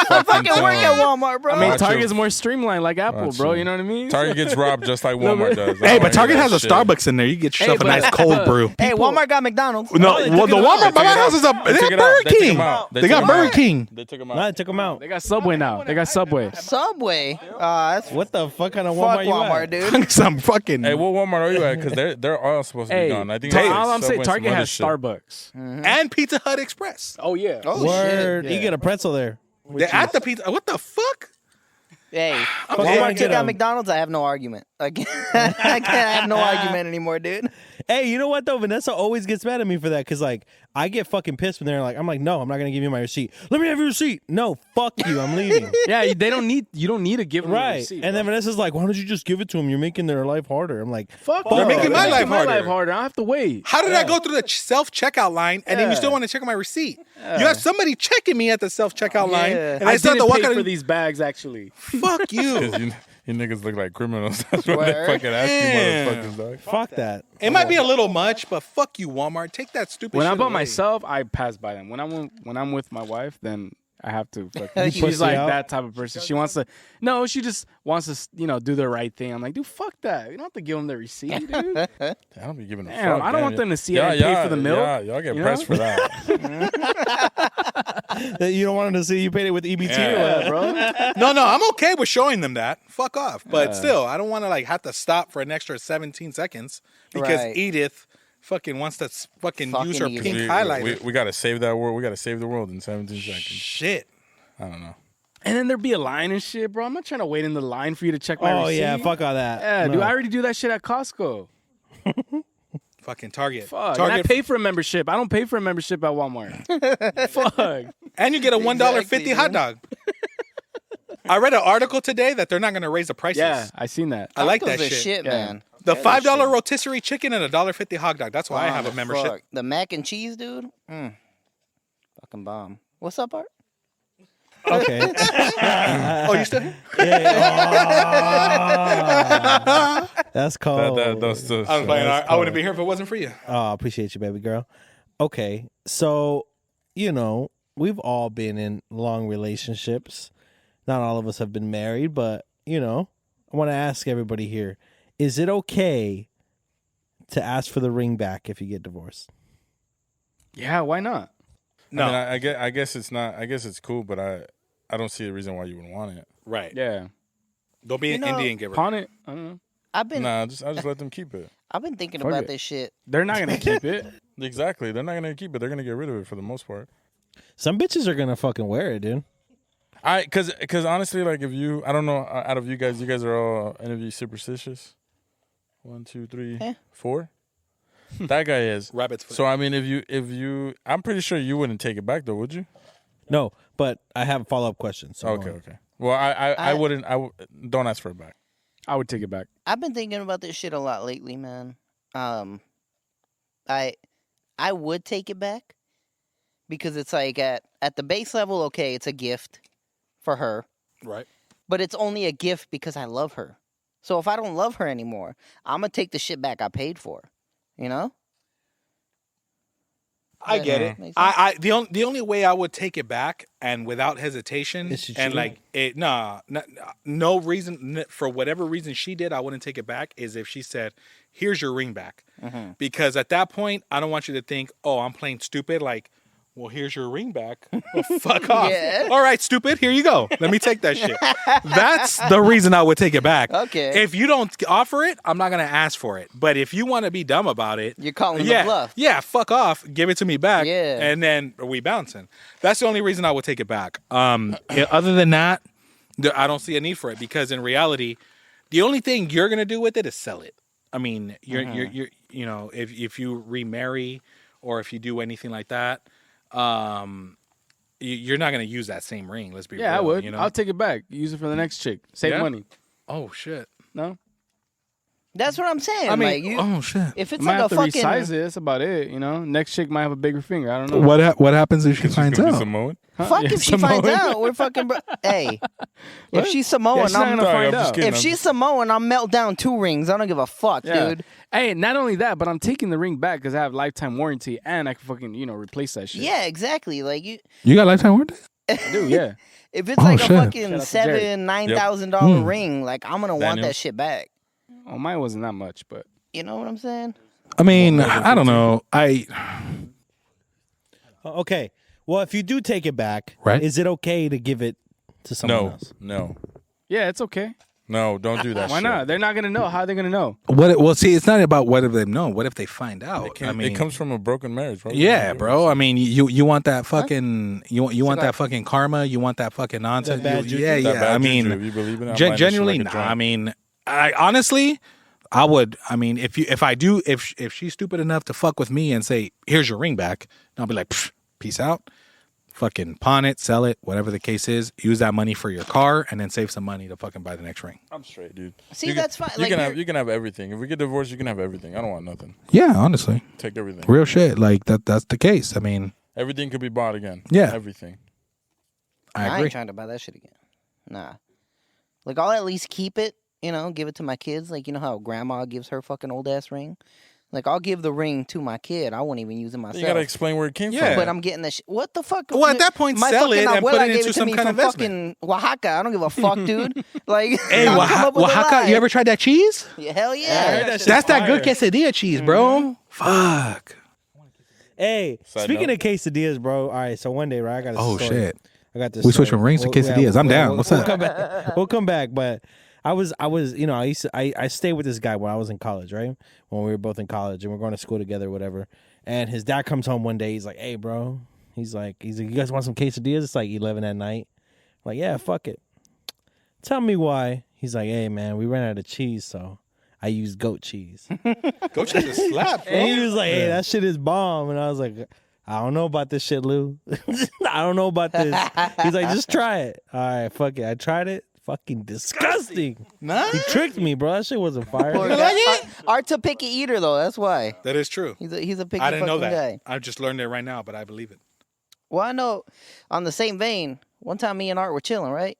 C: fucking
A: Fucking work at
C: tone.
A: Walmart, bro.
E: I mean,
C: Watch
E: Target's
C: your-
E: more streamlined like Apple,
C: Watch
E: bro.
C: your-
E: You know what I mean?
C: Target gets robbed just like Walmart does.
D: Hey, but Target has a Starbucks in there. You get yourself a
E: but-
D: nice cold
E: but-
D: brew.
A: Hey, Walmart got McDonald's.
D: No,
B: they
D: well,
B: took
D: the
B: it out.
D: Walmart by my house is a they got Burger King. They got Burger King.
C: They took him
B: Nah, I
C: out.
B: took them out.
E: They got Subway now. They got Subway.
A: Subway. That's
B: What the fuck kind of
A: fuck
B: Walmart you
A: Walmart,
B: at?
A: dude.
D: Some fucking.
C: Hey, what Walmart are you at? Because they're all supposed to be
E: Hey,
C: gone. I think
E: Tar-
C: it's like
E: all I'm saying,
C: Subway,
E: Target
C: some other
E: has
C: shit.
E: Starbucks.
D: and Pizza Hut Express.
E: Oh yeah.
A: Oh
B: Word.
A: shit.
B: You get a pretzel there.
D: They're at the pizza. What the fuck?
A: Hey,
B: Walmart
A: Walmart
B: get
A: got
B: 'em.
A: McDonald's. I have no argument. I can't have no argument anymore, dude.
B: Hey, you know what though? Vanessa always gets mad at me for that because like I get fucking pissed when they're like, I'm like, no, I'm not gonna give you my receipt. Let me have your receipt. No, fuck you. I'm leaving.
E: Yeah, they don't need. You don't need to give them a
B: Right.
E: receipt,
B: And then
E: bro.
B: Vanessa's like, why don't you just give it to them? You're making their life harder. I'm like,
E: fuck.
D: You're
E: no.
D: making my
E: You're
D: life harder.
E: I don't have to wait.
D: How did I go through the self checkout line and then you
E: Yeah.
D: still want to check my receipt? You have somebody checking me at the self checkout line,
A: Yeah.
D: and I still have to
E: didn't
D: walk
E: pay
D: out.
E: for
D: And,
E: these bags actually.
D: fuck you.
C: Because you niggas look like criminals. That's what they
A: Word.
C: fucking ask
D: Damn.
C: you, motherfuckers, dog.
B: fuck that.
D: It might be a little much, but fuck you, Walmart. Take that stupid.
E: When
D: shit
E: I'm by
D: away.
E: myself, I pass by them. When I'm with my wife, then I have to. Fucking,
A: She's
E: she's like
B: out?
E: that type of person. She wants to. No, she just wants to, do the right thing. I'm like, dude, fuck that. You don't have to give them the receipt, dude.
C: I don't be giving a
E: Damn,
C: fuck.
E: I don't want them to see it and pay for the milk.
C: Yeah, y'all get
E: you
C: pressed
E: know?
C: for that.
B: You don't want them to see you paid it with EBT or
D: Yeah.
B: what?
E: bro.
D: No, I'm okay with showing them that. Fuck off. But still, I don't want to like have to stop for an extra 17 seconds because
A: Right.
D: Edith fucking wants to fucking use her
A: Edith.
D: pink
C: we,
D: highlighter.
C: we gotta save that world. We gotta save the world in 17 seconds.
D: Shit.
C: I don't know.
E: And then there'd be a line and shit, bro. I'm not trying to wait in the line for you to check my
B: Oh
E: receipt.
B: yeah, fuck all that.
E: Yeah,
B: No.
E: dude, I already do that shit at Costco.
D: Fucking Target.
E: Fuck. And I
D: Target.
E: pay for a membership. I don't pay for a membership at Walmart. Fuck.
D: And you get a $1.50
A: Exactly,
D: hot dog. I read an article today that they're not going to raise the prices.
E: Yeah, I seen that.
D: I like
A: Those
D: that
A: are
D: shit.
E: Yeah.
A: man.
D: The
A: Those are
D: $5
A: shit.
D: rotisserie chicken and a $1.50 hot dog. That's why I have a
A: Bomb as
D: membership.
A: fuck. The mac and cheese, dude. Fucking bomb. What's up, Art?
B: Okay.
D: Oh, you still here?
B: That's called.
C: Those
D: I was playing. I wouldn't be here if it wasn't for you.
B: Oh, appreciate you, baby girl. Okay, so we've all been in long relationships. Not all of us have been married, but I want to ask everybody here: is it okay to ask for the ring back if you get divorced?
E: Yeah, why not?
D: No.
C: I mean, I guess it's not. I guess it's cool, but I don't see a reason why you wouldn't want it.
D: Right.
E: Yeah.
D: Don't be an
A: You know-
D: Indian giver.
E: Pawn it. I don't know.
A: I've been
C: Nah, I just let them keep it.
A: I've been thinking
E: Fuck
A: about
E: it.
A: this shit.
E: They're not gonna keep it.
C: Exactly. They're not gonna keep it. They're gonna get rid of it for the most part.
B: Some bitches are gonna fucking wear it, dude.
C: Cause honestly, like if you, I don't know, out of you guys are all any of you superstitious? 1, 2, 3,
A: Eh.
C: 4. That guy is.
D: Rabbit's foot.
C: So I mean, if you, I'm pretty sure you wouldn't take it back though, would you?
B: No, but I have a follow-up question. So
C: Okay. Well, I wouldn't. Don't ask for it back.
E: I would take it back.
A: I've been thinking about this shit a lot lately, man. I would take it back because it's like at the base level, okay, it's a gift for her,
D: Right.
A: but it's only a gift because I love her. So if I don't love her anymore, I'm gonna take the shit back I paid for. You know?
D: I get it.
A: Makes sense.
D: The only way I would take it back and without hesitation
B: Is she
D: and
B: cheating?
D: like it no reason for whatever reason she did I wouldn't take it back is if she said, "Here's your ring back," because at that point I don't want you to think, "Oh, I'm playing stupid." Like, well, here's your ring back. Well, fuck off.
A: Yeah.
D: All right, stupid. Here you go. Let me take that shit. That's the reason I would take it back.
A: Okay.
D: If you don't offer it, I'm not gonna ask for it. But if you want to be dumb about it,
A: You're calling
D: yeah,
A: the bluff.
D: yeah, fuck off. Give it to me back.
A: Yeah.
D: And then we bouncing. That's the only reason I would take it back. Other than that, I don't see a need for it because in reality, the only thing you're gonna do with it is sell it. I mean, you're you know, if you remarry or if you do anything like that, you're not gonna use that same ring. Let's be real.
E: Yeah, I would.
D: You know?
E: I'll take it back. Use it for the next chick. Save
D: Yeah?
E: money.
D: Oh shit.
E: No,
A: That's what I'm saying.
D: I mean,
A: like, you,
D: oh shit.
A: if
E: I
A: it's
E: might
A: like
E: have
A: a
E: to
A: fucking
E: resize it. That's about it. You know, next chick might have a bigger finger. I don't know.
D: What happens if she
C: She's gonna be Samoan.
E: Huh?
A: fuck
E: Yeah,
A: if she finds
E: Samoan.
A: out, we're fucking. Hey,
E: What?
A: if she's Samoan,
E: Yeah, she's not
A: I'm.
E: gonna find
C: I'm just
E: out.
C: kidding.
A: If she's Samoan, I'll melt down 2 rings. I don't give a fuck,
E: Yeah.
A: dude.
E: Hey, not only that, but I'm taking the ring back because I have lifetime warranty and I can fucking replace that shit.
A: Yeah, exactly. Like you,
D: You got lifetime warranty?
E: I do. Yeah.
A: if it's
D: Oh,
A: like
D: shit.
A: a
E: Shout
A: fucking
E: out to Jerry.
A: $7,000-$9,000
D: Mm.
A: ring, like I'm gonna want
C: Daniel.
A: that shit back.
E: Oh, mine wasn't that much, but
A: You know what I'm saying?
D: I mean, I don't know.
B: Okay. Well, if you do take it back,
D: Right.
B: is it okay to give it to someone
C: No,
B: else?
C: no,
E: yeah, it's okay.
C: no. Don't do that.
E: Why
C: shit.
E: not? They're not gonna know. How are they gonna know?
D: Well, see, it's not about what if they know. What if they find out?
C: It, it comes from a broken marriage, bro.
D: Yeah, bro. I mean, you want that fucking you want that fucking karma. You want that fucking nonsense.
B: That bad
D: You-
B: juju?
D: yeah,
C: That
D: yeah.
C: bad
D: I mean,
C: juju, if you believe in it, I'm
D: genuinely,
C: like a
D: nah. I
C: joint.
D: mean, I honestly, I would. I mean, if she's stupid enough to fuck with me and say, "Here's your ring back," I'll be like, "Psh, peace out. Fucking pawn it, sell it, whatever the case is. Use that money for your car, and then save some money to fucking buy the next ring."
C: I'm straight, dude.
A: See,
C: You can-
A: that's fine.
C: You
A: Like,
C: can
A: you're-
C: have have everything. If we get divorced, you can have everything. I don't want nothing.
D: Yeah, honestly,
C: Take everything.
D: real shit. Like that's the case. I mean,
C: Everything could be bought again.
D: Yeah.
C: Everything.
D: I
A: I
D: agree.
A: ain't trying to buy that shit again. Nah. Like, I'll at least keep it, give it to my kids. Like, you know how grandma gives her fucking old ass ring? Like, I'll give the ring to my kid. I won't even use it myself.
C: You gotta explain where it came
D: Yeah.
C: from.
A: But I'm getting that shit. What the fuck?
D: Well, at that point,
A: My
D: sell it
A: fucking
D: and put
A: abuela
D: it
A: gave
D: into
A: to
D: some
A: me
D: kind of
A: from
D: investment.
A: fucking Oaxaca. I don't give a fuck, dude. Like,
D: Hey,
A: I'll come up with a
D: Oaxaca,
A: lie.
D: you ever tried that cheese?
A: Yeah, hell
E: I
A: yeah.
E: heard that shit's
D: That's that good
E: fire.
D: quesadilla cheese, bro. Fuck.
B: Hey,
C: Side
B: speaking
C: note.
B: of quesadillas, bro. All right, so one day, right? I got a
D: Oh
B: story.
D: shit.
B: I got this.
D: We switched
B: story.
D: from rings to quesadillas. I'm down. What's
B: we'll
D: up?
B: Come back. We'll come back. But I was, I stayed with this guy when I was in college, right? When we were both in college and we're going to school together, whatever. And his dad comes home one day. He's like, "Hey, bro." He's like, "You guys want some quesadillas?" It's like 11 at night. I'm like, yeah, fuck it. Tell me why. He's like, "Hey, man, we ran out of cheese, so I used goat cheese."
D: Go check the slap,
B: And he was like, "Hey, that shit is bomb." And I was like, "I don't know about this shit, Lou. I don't know about this." He's like, "Just try it." All right, fuck it. I tried it. Fucking disgusting.
D: Nah.
B: He tricked me, bro. That shit wasn't fire.
A: Poor guy. Art's a picky eater, though. That's why.
D: That is true.
A: He's a picky
D: I didn't know
A: fucking
D: that.
A: guy.
D: I just learned it right now, but I believe it.
A: Well, I know on the same vein, one time me and Art were chilling, right?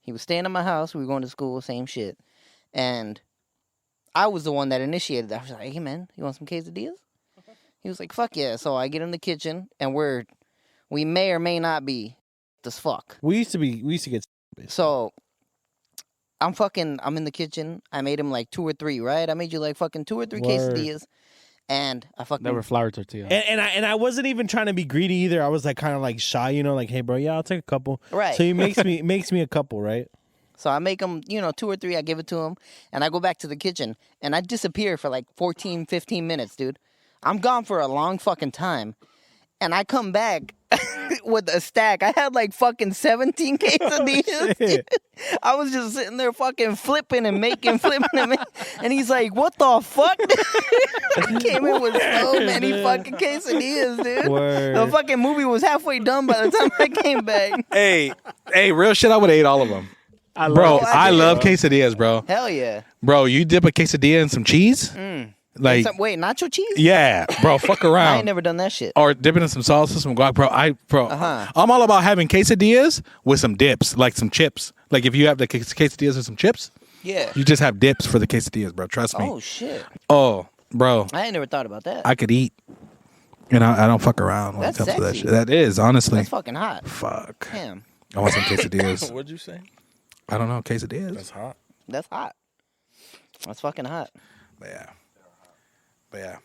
A: He was staying at my house. We were going to school, same shit. And I was the one that initiated that. I was like, "Hey, man, you want some quesadillas?" He was like, "Fuck yeah." So I get in the kitchen, and we may or may not be as fuck.
B: We used to get.
A: So I'm in the kitchen. I made him like 2 or 3, right? I made you like fucking 2 or 3
B: Word.
A: quesadillas. And I fucking...
E: They were flour tortillas.
B: And I wasn't even trying to be greedy either. I was like kind of like shy, like, "Hey, bro, yeah, I'll take a couple."
A: Right.
B: So he makes me a couple, right?
A: So I make him, 2 or 3. I give it to him. And I go back to the kitchen. And I disappear for like 14, 15 minutes, dude. I'm gone for a long fucking time. And I come back with a stack. I had like fucking 17 quesadillas.
B: shit.
A: I was just sitting there fucking flipping and making, and he's like, "What the fuck?" I came in with so many fucking quesadillas, dude.
B: Word.
A: The fucking movie was halfway done by the time I came back.
D: Hey, real shit. I would have ate all of them,
E: I
D: bro.
E: love
D: I
A: did.
D: love quesadillas, bro.
A: Hell yeah.
D: Bro, you dip a quesadilla in some cheese, like
A: Wait, nacho cheese?
D: yeah, bro. Fuck
A: I
D: around.
A: ain't never done that shit.
D: Or dip it in some salsa, some guac, bro. I'm all about having quesadillas with some dips, like some chips. Like if you have the quesadillas with some chips,
A: Yeah.
D: you just have dips for the quesadillas, bro. Trust me.
A: Oh shit.
D: Oh, bro,
A: I ain't never thought about that.
D: I could eat And I don't fuck around when
A: That's
D: it comes to that
A: sexy.
D: shit. That is, honestly.
A: That's fucking hot.
D: Fuck.
A: Damn,
D: I want some quesadillas.
C: What'd you say?
D: I don't know, quesadillas.
C: That's hot.
A: that's hot. That's fucking hot.
D: But yeah.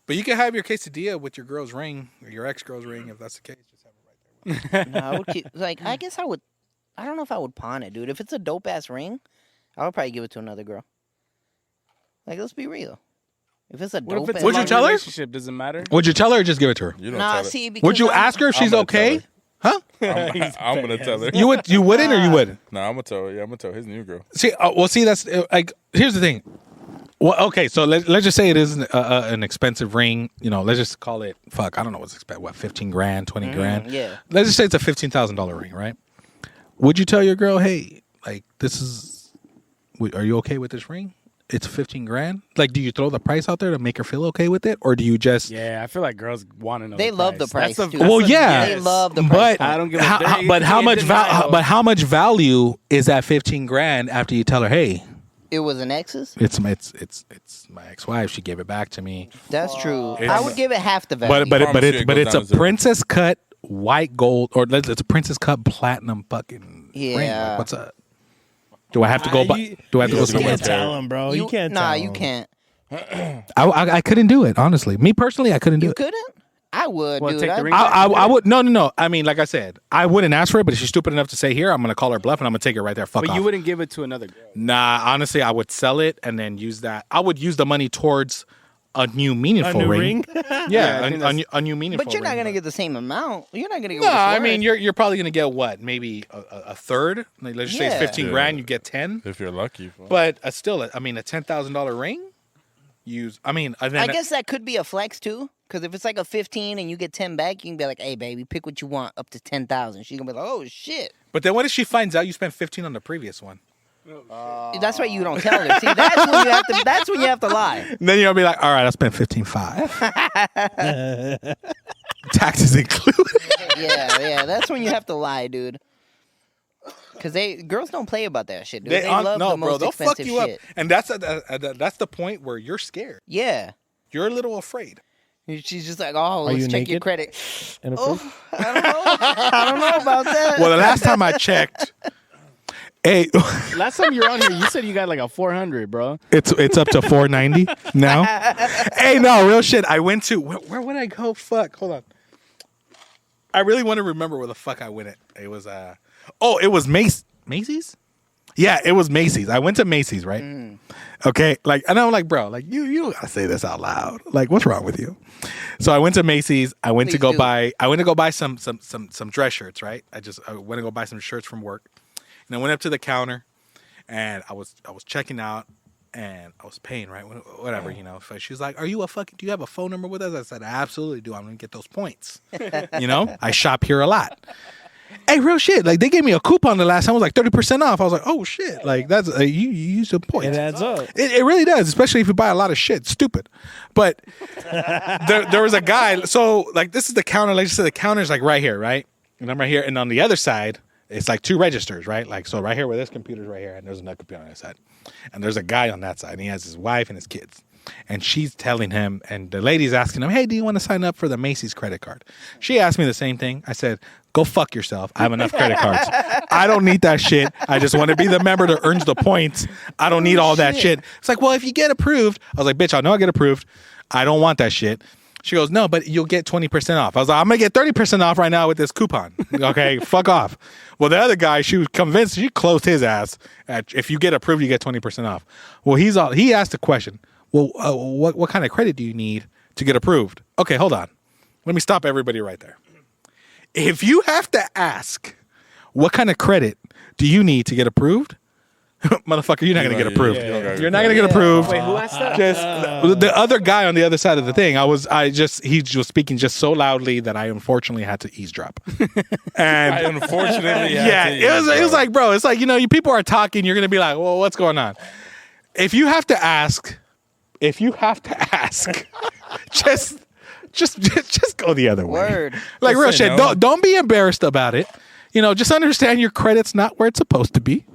D: But you can have your quesadilla with your girl's ring or your ex-girl's ring if that's the case. Just have it right there.
A: No, I would keep, like, I guess I would. I don't know if I would pawn it, dude. If it's a dope ass ring, I would probably give it to another girl. Like, let's be real. If it's a
E: What if
A: dope
E: it's
A: ass
E: a
D: Would you
E: long
D: tell her?
E: relationship? Does it matter?
D: Would you tell her or just give it to her?
C: You don't
A: Nah,
C: tell her.
A: see, because
D: Would you
A: I'm-
D: ask her if
C: I'm
D: she's
C: gonna tell
D: okay?
C: her.
D: Huh?
C: I'm gonna tell her.
D: You wouldn't or you would?
C: No, I'm gonna tell her. Yeah, I'm gonna tell his new girl.
D: See, that's like. Here's the thing. Well, okay, so let's just say it is an expensive ring. You know, let's just call it. Fuck, I don't know what's expensive. What, 15 grand, 20 grand?
A: yeah.
D: Let's just say it's a $15,000 ring, right? Would you tell your girl, hey, like this is? Are you okay with this ring? It's 15 grand. Like, do you throw the price out there to make her feel okay with it, or do you just?
E: Yeah, I feel like girls want to know.
A: They love the price,
E: That's
A: too.
D: Well, yeah,
A: They love the
D: but
A: price.
E: I don't give a
D: but how much
E: value?
D: but how much value is that 15 grand after you tell her, hey,
A: It was an ex's.
D: it's my ex-wife. She gave it back to me.
A: That's true.
C: It's-
A: I would give it half the value.
D: But
C: promise you it goes
D: it's
C: down
D: a
C: to zero.
D: princess cut white gold or it's a princess cut platinum fucking ring.
A: Yeah.
D: Like, what's up? Do I have to go buy? Do I have to go
C: You
B: You
D: somewhere?
B: can't tell him, bro. You can't.
A: Nah,
B: tell
A: you
B: him.
A: can't.
D: I couldn't do it honestly. Me personally, I couldn't do
A: You
D: it.
A: couldn't. I would,
E: Well,
A: dude.
E: take the
A: I'd-
E: ring
D: I would no. I mean, like I said, I wouldn't ask for it, but if she's stupid enough to say here, I'm gonna call her bluff and I'm gonna take it right there. Fuck
E: But
D: off.
E: you wouldn't give it to another girl.
D: Nah, honestly, I would sell it and then use that. I would use the money towards a new
B: A
D: meaningful
B: new
D: ring.
B: ring.
D: Yeah,
E: I think that's-
D: a new meaningful.
A: But you're not
D: ring.
A: gonna get the same amount. You're not gonna get.
D: No,
A: what it's
D: I mean
A: worth.
D: you're probably gonna get what, maybe a third. Like, let's just say it's
A: Yeah.
D: 15
C: Yeah.
D: grand, you get 10.
C: If you're lucky.
D: But still, I mean, a $10,000 ring. And then
A: I guess that could be a flex too. Because if it's like a 15 and you get 10 back, you can be like, "Hey, baby, pick what you want up to 10,000." She's gonna be like, "Oh shit."
D: But then what if she finds out you spent 15 on the previous one?
A: That's why you don't tell her. See, that's when you have to. That's when you have to lie.
D: And then you'll be like, all right, I spent 15.5. Taxes included.
A: Yeah. That's when you have to lie, dude. Because girls don't play about that shit, dude. They love the most
D: they'll
A: expensive
D: fuck you
A: shit.
D: up. And that's the point where you're scared.
A: Yeah.
D: You're a little afraid.
A: She's just like, "Oh, let's
B: you
A: check your
B: naked?
A: credit."
B: And a
A: Oh,
B: proof?
A: I don't know. I don't know about that.
D: Well, the last time I checked, hey,
E: Last time you were on here, you said you got like a 400, bro.
D: it's up to 490 now. Hey, no, real shit. I went to where would I go? Fuck, hold on. I really want to remember where the fuck I went. It was it was Macy's. Yeah, it was Macy's. I went to Macy's, right? Okay, like, and I'm like, bro, like you don't gotta say this out loud. Like, what's wrong with you? So I went to Macy's. I went to
A: Please
D: go
A: do.
D: buy some dress shirts, right? I went to go buy some shirts from work, and I went up to the counter, and I was checking out, and I was paying, right? Whatever, you know. So she's like, "Do you have a phone number with us?" I said, "I absolutely do. I'm gonna get those points." You know, I shop here a lot. Hey, real shit. Like, they gave me a coupon the last time. It was like 30% off. I was like, oh shit. Like, that's you use the points.
B: It adds up.
D: It really does, especially if you buy a lot of shit. Stupid. But there was a guy. So, like, this is the counter. Like, just the counter's like right here, right? And I'm right here. And on the other side, it's like two registers, right? Like, so right here where this computer's right here, and there's another computer on the other side. And there's a guy on that side, and he has his wife and his kids. And she's telling him, and the lady's asking him, "Hey, do you want to sign up for the Macy's credit card?" She asked me the same thing. I said, "Go fuck yourself. I have enough credit cards. I don't need that shit. I just want to be the member that earns the points. I don't need all that shit." It's like, well, if you get approved, I was like, bitch, I know I get approved. I don't want that shit. She goes, no, but you'll get 20% off. I was like, I'm going to get 30% off right now with this coupon. Okay, fuck off. Well, the other guy, she was convinced, she closed his ass. If you get approved, you get 20% off. Well, he asked the question, well, what kind of credit do you need to get approved? Okay, hold on. Let me stop everybody right there. If you have to ask, what kind of credit do you need to get approved? Motherfucker, you're not going to get approved. You're not going to get approved.
E: Wait, who asked that?
D: Just the other guy on the other side of the thing. He was speaking just so loudly that I unfortunately had to eavesdrop. And
C: I unfortunately
D: it was like, bro, it's like, you people are talking, you're gonna be like, well, what's going on? If you have to ask, just go the other way.
A: Word.
D: Like,
C: Just
D: real
C: say
D: shit.
C: no.
D: Don't be embarrassed about it. Just understand your credit's not where it's supposed to be.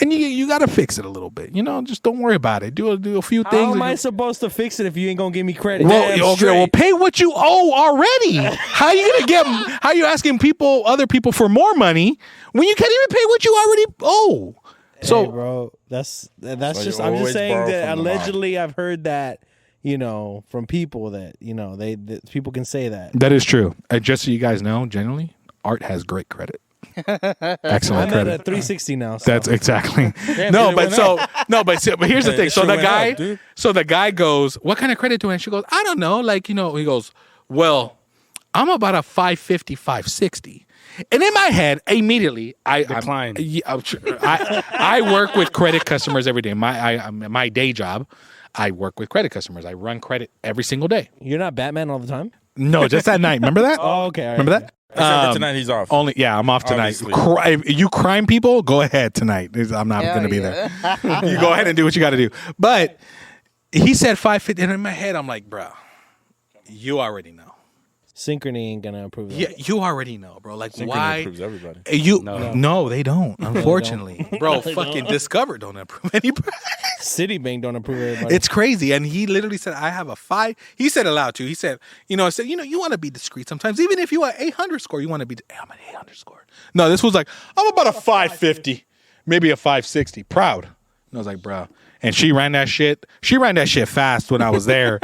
D: and you got to fix it a little bit. Just don't worry about it. Do a few things.
B: How am I supposed to fix it if you ain't gonna give me credit?
D: Well, pay what you owe already. How are you asking other people for more money when you can't even pay what you already owe? So,
B: hey, bro, that's
C: So
B: just.
C: you
B: I'm just
C: always
B: saying
C: borrow
B: that
C: from the mob.
B: allegedly I've heard that from people that that people can say that.
D: that is true. Just so you guys know, generally, Art has great credit. Excellent
B: I'm
D: credit.
B: at a 360 now. So.
D: That's exactly.
C: Damn,
D: No,
C: dude, it
D: but
C: went
D: but here's the
C: Yeah,
D: thing.
C: it
D: So
C: sure
D: the
C: went
D: guy,
C: up, dude.
D: goes, "What kind of credit do I?" And she goes, "I don't know." He goes, "Well, I'm about a 550, 560." And in my head, immediately,
E: Decline.
D: I work with credit customers every day. My day job, I work with credit customers. I run credit every single day.
B: You're not Batman all the time.
D: No, just at night. Remember that?
B: Oh, okay. All right.
D: Remember that?
C: Except for tonight, he's off.
D: I'm off tonight.
C: Obviously.
D: You crime people, go ahead tonight. I'm not
A: Hell
D: going to be
A: yeah.
D: there. You go ahead and do what you got to do. But he said 550, and in my head, I'm like, bro, you already know.
B: Synchrony ain't gonna approve that.
D: Yeah, you already know, bro. Like,
C: Synchrony
D: why?
C: approves everybody.
D: No, they don't. Unfortunately, bro, fucking Discover don't approve anybody.
B: Citibank don't approve everybody.
D: It's crazy. And he literally said, I have a 5. He said it loud too. He said, you want to be discreet sometimes. Even if you are 800 score, you want to be, I'm an 800 score. No, this was like, I'm about a 550, maybe a 560. Proud. And I was like, bro. And she ran that shit. She ran that shit fast when I was there.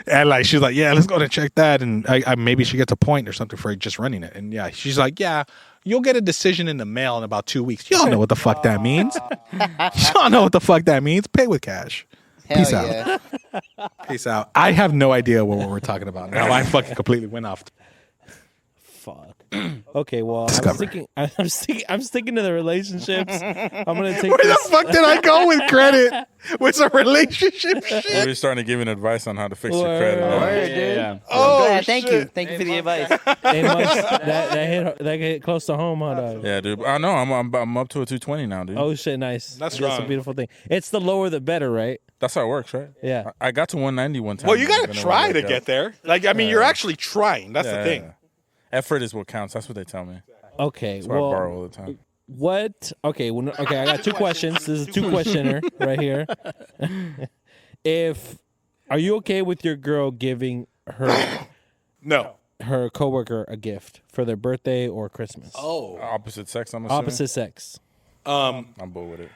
D: And she's like, yeah, let's go and check that. And I maybe she gets a point or something for just running it. And yeah, she's like, yeah, you'll get a decision in the mail in about 2 weeks. Y'all know what the fuck that means. Y'all know what the fuck that means. Pay with cash.
A: Hell
D: Peace
A: yeah.
D: out. Peace out. I have no idea what we're talking about now. I fucking completely went off.
B: Fuck. Okay, well,
D: Discover.
B: I'm sticking to the relationships. I'm gonna take
D: Where the
B: this.
D: fuck did I go with credit? With some relationship shit?
C: We're starting to giving advice on how to fix your
B: Word.
C: credit. huh?
A: Word, dude.
E: Yeah.
D: Oh,
A: Glad. Thank you.
D: shit.
A: Thank you for the advice.
B: Hey, Mux, that hit close to home, huh, dog?
C: Yeah, dude. I know. I'm up to a 220 now, dude.
B: Oh shit, nice.
D: That's
B: a
D: strong.
B: beautiful thing. It's the lower the better, right?
C: That's how it works, right?
B: Yeah.
C: I got to 190 one time.
D: Well, you gotta
C: Then I
D: try
C: went
D: to
C: back
D: get
C: up.
D: there. You're actually trying. That's the
C: Yeah,
D: thing.
C: yeah. Effort is what counts. That's what they tell me.
B: Okay.
C: That's why I borrow
B: Well,
C: all the time.
B: what? Okay. Okay. I got 2 questions. This is a 2-questioner right here. Are you okay with your girl giving
D: No.
B: her coworker a gift for their birthday or Christmas?
D: Oh.
C: Opposite sex, I'm assuming.
B: Opposite sex.
C: I'm bull with it.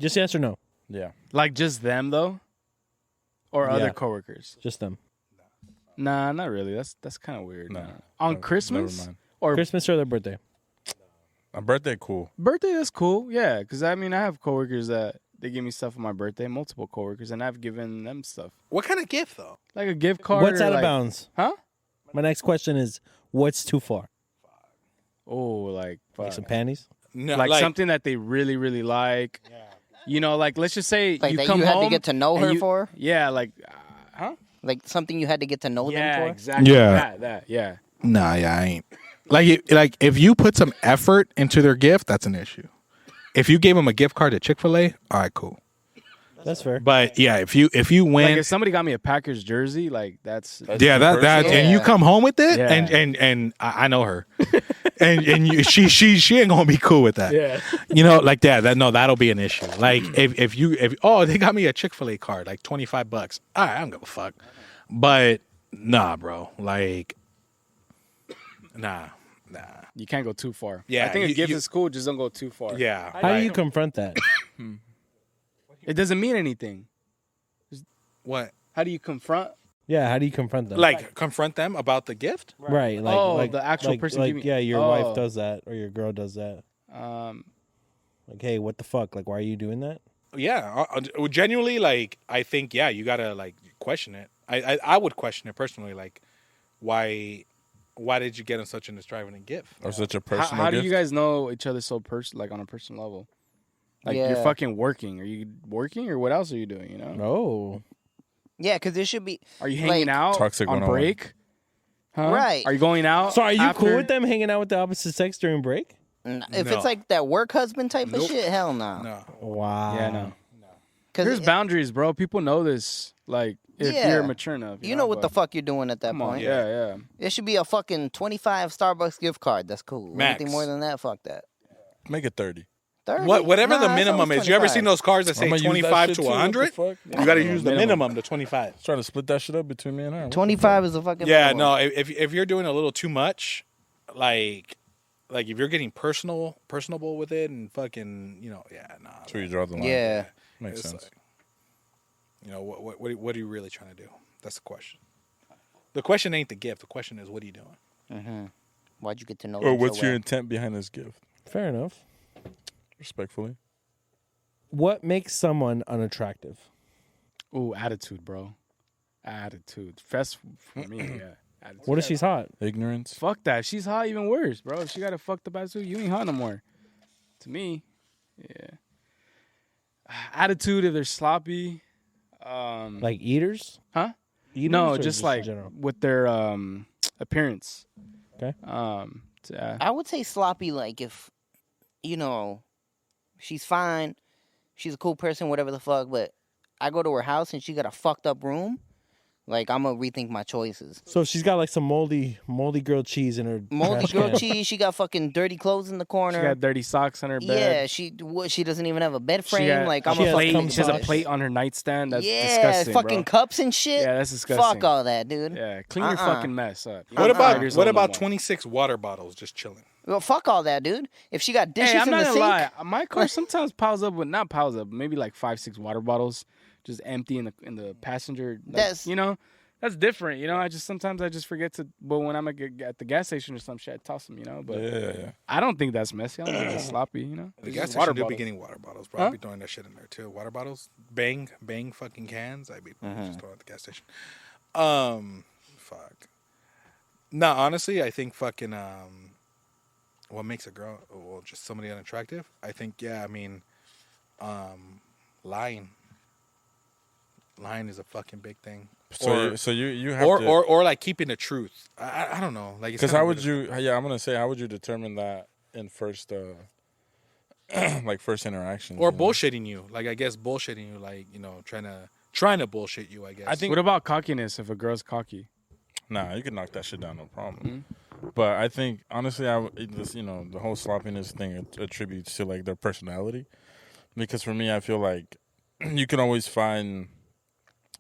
B: Just yes or no?
C: Yeah.
E: Like just them though, or
B: Yeah.
E: other coworkers?
B: Just them.
E: Nah, not really. That's kind of weird.
C: Nah.
E: Nah. On
C: Never
E: Christmas
C: mind.
E: or
B: Christmas or their birthday?
C: My birthday, cool.
E: birthday, that's cool. Yeah, because I have coworkers that they give me stuff on my birthday. Multiple coworkers, and I've given them stuff
D: What kind of gift though?
E: like a gift card.
B: What's
E: or
B: out of
E: like-
B: bounds?
E: Huh?
B: My next question is, what's too far?
E: Oh, like
B: Like some panties?
D: No,
E: like something that they really, really like. Like let's just say
A: Like
E: you
A: that
E: come
A: you
E: home
A: had to get to know
E: and
A: her
E: you-
A: for?
E: Yeah, like, huh?
A: Like something you had to get to know
E: Yeah,
A: them for?
E: exactly.
D: Yeah.
E: That. Yeah.
D: Nah, yeah, I ain't. Like if you put some effort into their gift, that's an issue. If you gave them a gift card to Chick-fil-A, all right, cool.
B: That's fair.
D: But yeah, if you win,
E: Like if somebody got me a Packers jersey, like that's
D: yeah, that and you
A: Yeah.
D: come home with it,
E: Yeah.
D: and I know her, and she ain't gonna be cool with that.
E: Yeah.
D: Like that. No, that'll be an issue. Like if they got me a Chick-fil-A card, like $25. All right, I don't give a fuck. But nah, bro, like nah.
E: you can't go too far.
D: Yeah,
E: I think a
D: you-
E: gift
D: you-
E: is cool. Just don't go too far.
D: Yeah.
B: How do you confront that?
E: It doesn't mean anything.
D: What?
E: How do you confront?
B: Yeah, how do you confront them?
D: Like confront them about the gift?
B: right, like,
E: Oh,
B: like
E: the actual
B: like,
E: person
B: Like,
E: giving-
B: yeah, your
E: Oh.
B: wife does that, or your girl does that.
E: Um,
B: Like, hey, what the fuck? Like, why are you doing that?
D: Yeah, genuinely, like I think, yeah, you gotta like question it. I would question it personally, like why did you get in such an extravagant gift?
C: Or such a personal
E: how do
C: gift.
E: you guys know each other so like on a personal level? Like you're
A: Yeah.
E: fucking working. Are you working or what else are you doing? You know?
B: Oh,
A: Yeah, because it should be
E: Are you hanging
A: Like-
E: out
C: Toxic
E: on
C: 101.
E: break? Huh?
A: Right.
E: Are you going out?
B: so are you cool
E: after?
B: with them hanging out with the opposite sex during break?
A: if
D: No.
A: it's like that work husband type
D: Nope.
A: of shit. Hell no.
D: No.
B: Wow.
E: Yeah, no.
A: Because
E: There's boundaries, bro. People know this. Like if
A: Yeah.
E: you're mature enough,
A: you know what the
E: but-
A: fuck you're doing at that
E: Come on,
A: point.
E: yeah.
A: It should be a fucking 25 Starbucks gift card. That's cool.
D: Max.
A: Anything more than that, fuck that.
C: Make it 30.
A: 30?
D: Whatever the
A: Nah, I thought it
D: minimum
A: was
D: is. You ever
A: 25.
D: seen those cars that say
C: I'ma use that
D: 25
C: shit
D: to
C: too, what the
D: 100?
C: fuck?
D: You got to use the minimum to 25.
C: Trying to split that shit up between me and her.
A: 25 is a fucking
D: Yeah,
A: minimum.
D: no. If you're doing a little too much, like if you're getting personable with it and fucking, yeah, nah.
C: That's where you draw the line.
A: Yeah.
C: Makes
D: It's
C: sense.
D: like, what are you really trying to do? That's the question. The question ain't the gift. The question is, what are you doing?
A: Mm-hmm. Why'd you get to know
C: Or
A: them
C: what's
A: so
C: your
A: well?
C: intent behind this gift?
B: Fair enough.
C: Respectfully.
B: What makes someone unattractive?
E: Ooh, attitude, bro. Attitude. Fest for me, yeah. Attitude.
B: What if she's hot?
C: Ignorance.
E: Fuck that. If she's hot, even worse, bro. If she got a fucked up attitude, you ain't hot no more. To me, yeah. Attitude, if they're sloppy.
B: Like eaters?
E: Huh?
B: Eaters
E: No,
B: or
E: just
B: in
E: like
B: general?
E: with their appearance.
B: Okay.
A: I would say sloppy, like if, she's fine, she's a cool person, whatever the fuck, but I go to her house and she got a fucked up room, like I'm gonna rethink my choices.
B: So if she's got like some moldy grilled cheese in her
A: Moldy
B: trash
A: grilled
B: can.
A: cheese, she got fucking dirty clothes in the
E: She
A: corner.
E: got dirty socks on her
A: Yeah,
E: bed.
A: she doesn't even have a bed frame.
E: She got,
A: Like I'm
B: she
A: a
B: has
A: fucking.
B: cum
E: she has a
B: sauce.
E: plate on her nightstand. That's
A: yeah,
E: disgusting,
A: fucking
E: bro.
A: cups and shit.
E: Yeah, that's disgusting.
A: Fuck all that, dude.
E: Yeah, clean your fucking mess up.
D: What
E: You're 5
D: about
E: years
D: what
E: old no
D: about
E: more.
D: 26 water bottles just chilling?
A: Well, fuck all that, dude. If she got dishes
E: Hey, I'm
A: in
E: not
A: the
E: gonna
A: sink,
E: lie. My car sometimes piles up with not piles up, maybe like 5-6 water bottles, just empty in the passenger. Like,
A: That's-
E: that's different. I sometimes forget to. But when I'm at the gas station or some shit, I toss them. But
C: Yeah.
E: I don't think that's messy. I don't think that's sloppy.
D: The
E: It's
D: gas
E: just
D: station do be
E: bottles.
D: getting water bottles, bro.
E: Huh?
D: I'd be throwing that shit in there too. Water bottles, bang fucking cans. I'd be just throwing at the gas station. Fuck. Nah, honestly, I think fucking what makes a girl, well, just somebody unattractive? I think, yeah, I mean, lying. Lying is a fucking big thing.
C: So you have to.
D: Or like keeping the truth. I don't know. Like,
C: Because how would you? Yeah, I'm gonna say, how would you determine that in first, like first interaction?
D: or bullshitting you? Like, I guess bullshitting you, like, trying to bullshit you. I guess.
C: I think.
E: What about cockiness? If a girl's cocky,
C: Nah, you can knock that shit down, no problem.
E: Mm-hmm.
C: But I think honestly, the whole sloppiness thing attributes to like their personality. Because for me, I feel like you can always find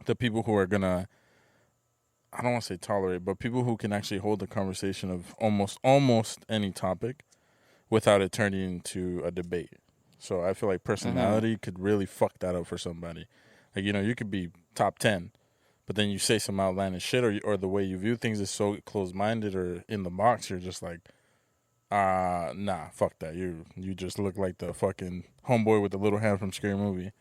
C: the people who are gonna, I don't want to say tolerate, but people who can actually hold the conversation of almost any topic without it turning into a debate. So I feel like personality could really fuck that up for somebody. Like, you could be top 10, but then you say some outlandish shit, or the way you view things is so closed-minded or in the box, you're just like, nah, fuck that. You just look like the fucking homeboy with the little hand from Scary Movie.